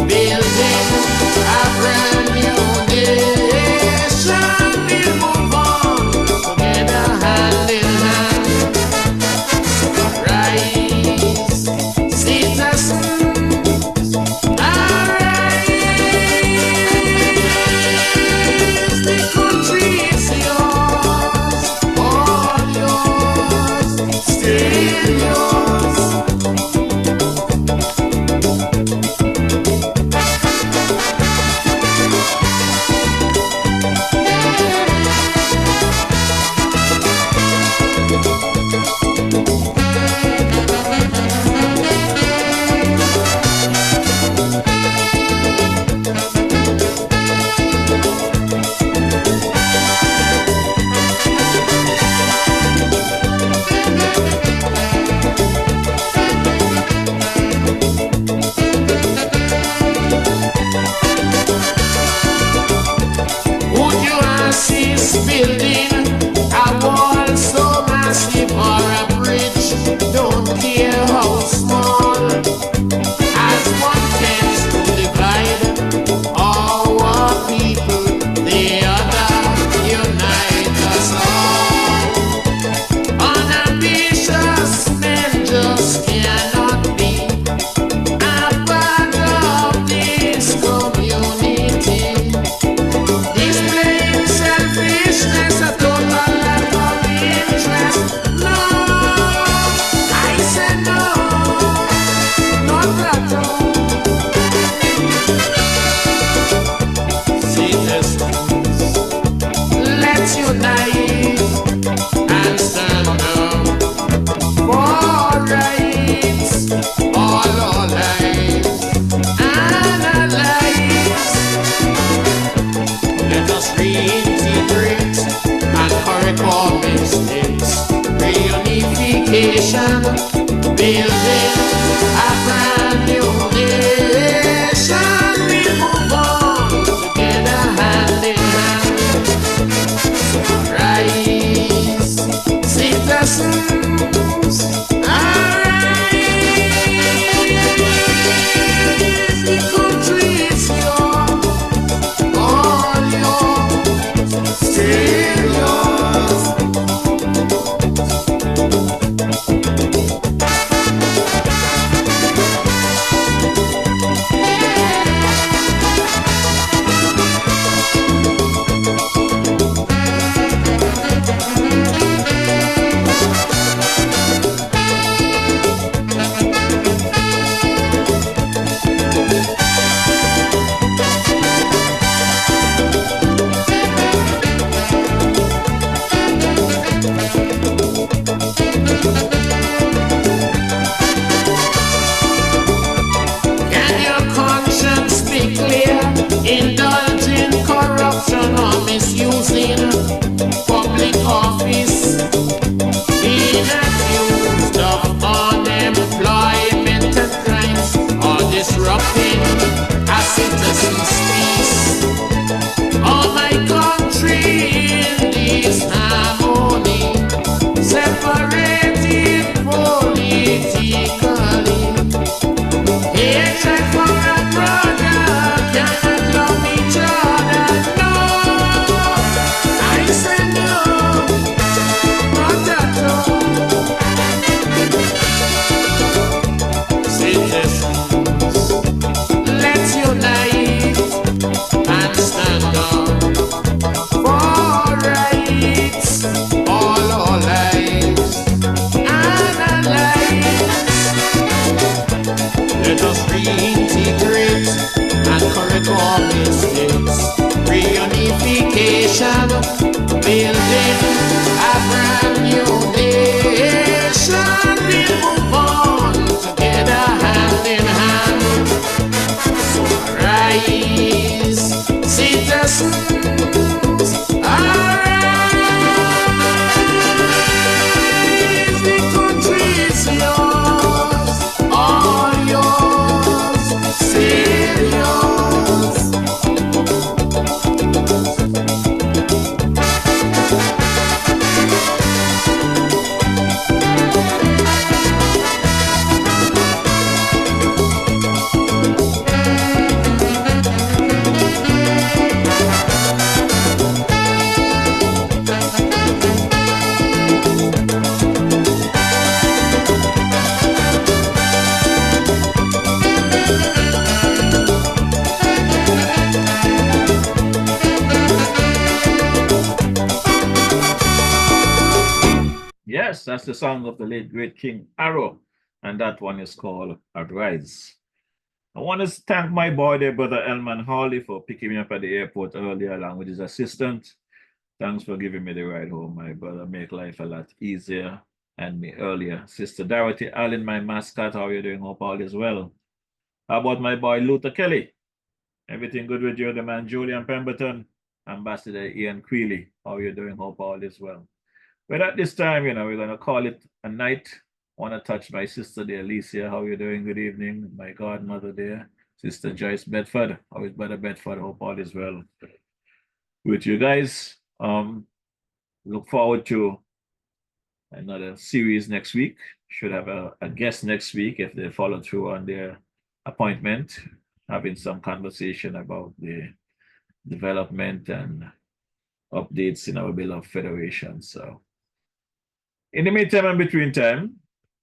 building a brand new nation. We'll move on together, hand in hand. Rise, citizens, arise. The country is yours, all yours, still yours. Would you assist building a wall so massive or a bridge? Don't care how small, as one tends to divide our people, the other unite us all. Unambitious men just cannot be a part of this community. Displaying selfishness, a total lack of interest. No, I said no, not at all. Citizens, let's unite and stand up for rights, all our lives and our lives. Let us reintegrate and correct our mistakes. Reunification, building a brand new nation. We move on together, hand in hand. Rise, citizens, arise. The country is yours, all yours, still yours. indulging corruption or misusing public office, being accused of unemployment and crimes, or disrupting a citizen's peace. Oh, my country in this harmony, separated politically, hatred for a brother, cannot love each other. No, I say no, not at all. Citizens, let's unite and stand up for rights, all our lives and our lives. Let us reintegrate and correct our mistakes. Reunification, building a brand new nation. We'll move on together hand in hand. So arise, citizens, arise. The country is yours, all yours, still yours. Yes, that's the song of the late great King Arrow, and that one is called Arise. I want to thank my boy there, brother Elman Hawley, for picking me up at the airport earlier along with his assistant. Thanks for giving me the ride home, my brother. Make life a lot easier and me earlier. Sister Dorothy Allen, my mascot, how are you doing? Hope all is well. How about my boy Luther Kelly? Everything good with you, the man Julian Pemberton, Ambassador Ian Creeley. How are you doing? Hope all is well. But at this time, we're going to call it a night. I want to touch my sister there, Alicia. How are you doing? Good evening. My godmother there, Sister Joyce Bedford. How is Brother Bedford? Hope all is well with you guys. Look forward to another series next week. Should have a guest next week if they follow through on their appointment, having some conversation about the development and updates in our beloved federation. So in the meantime and between time,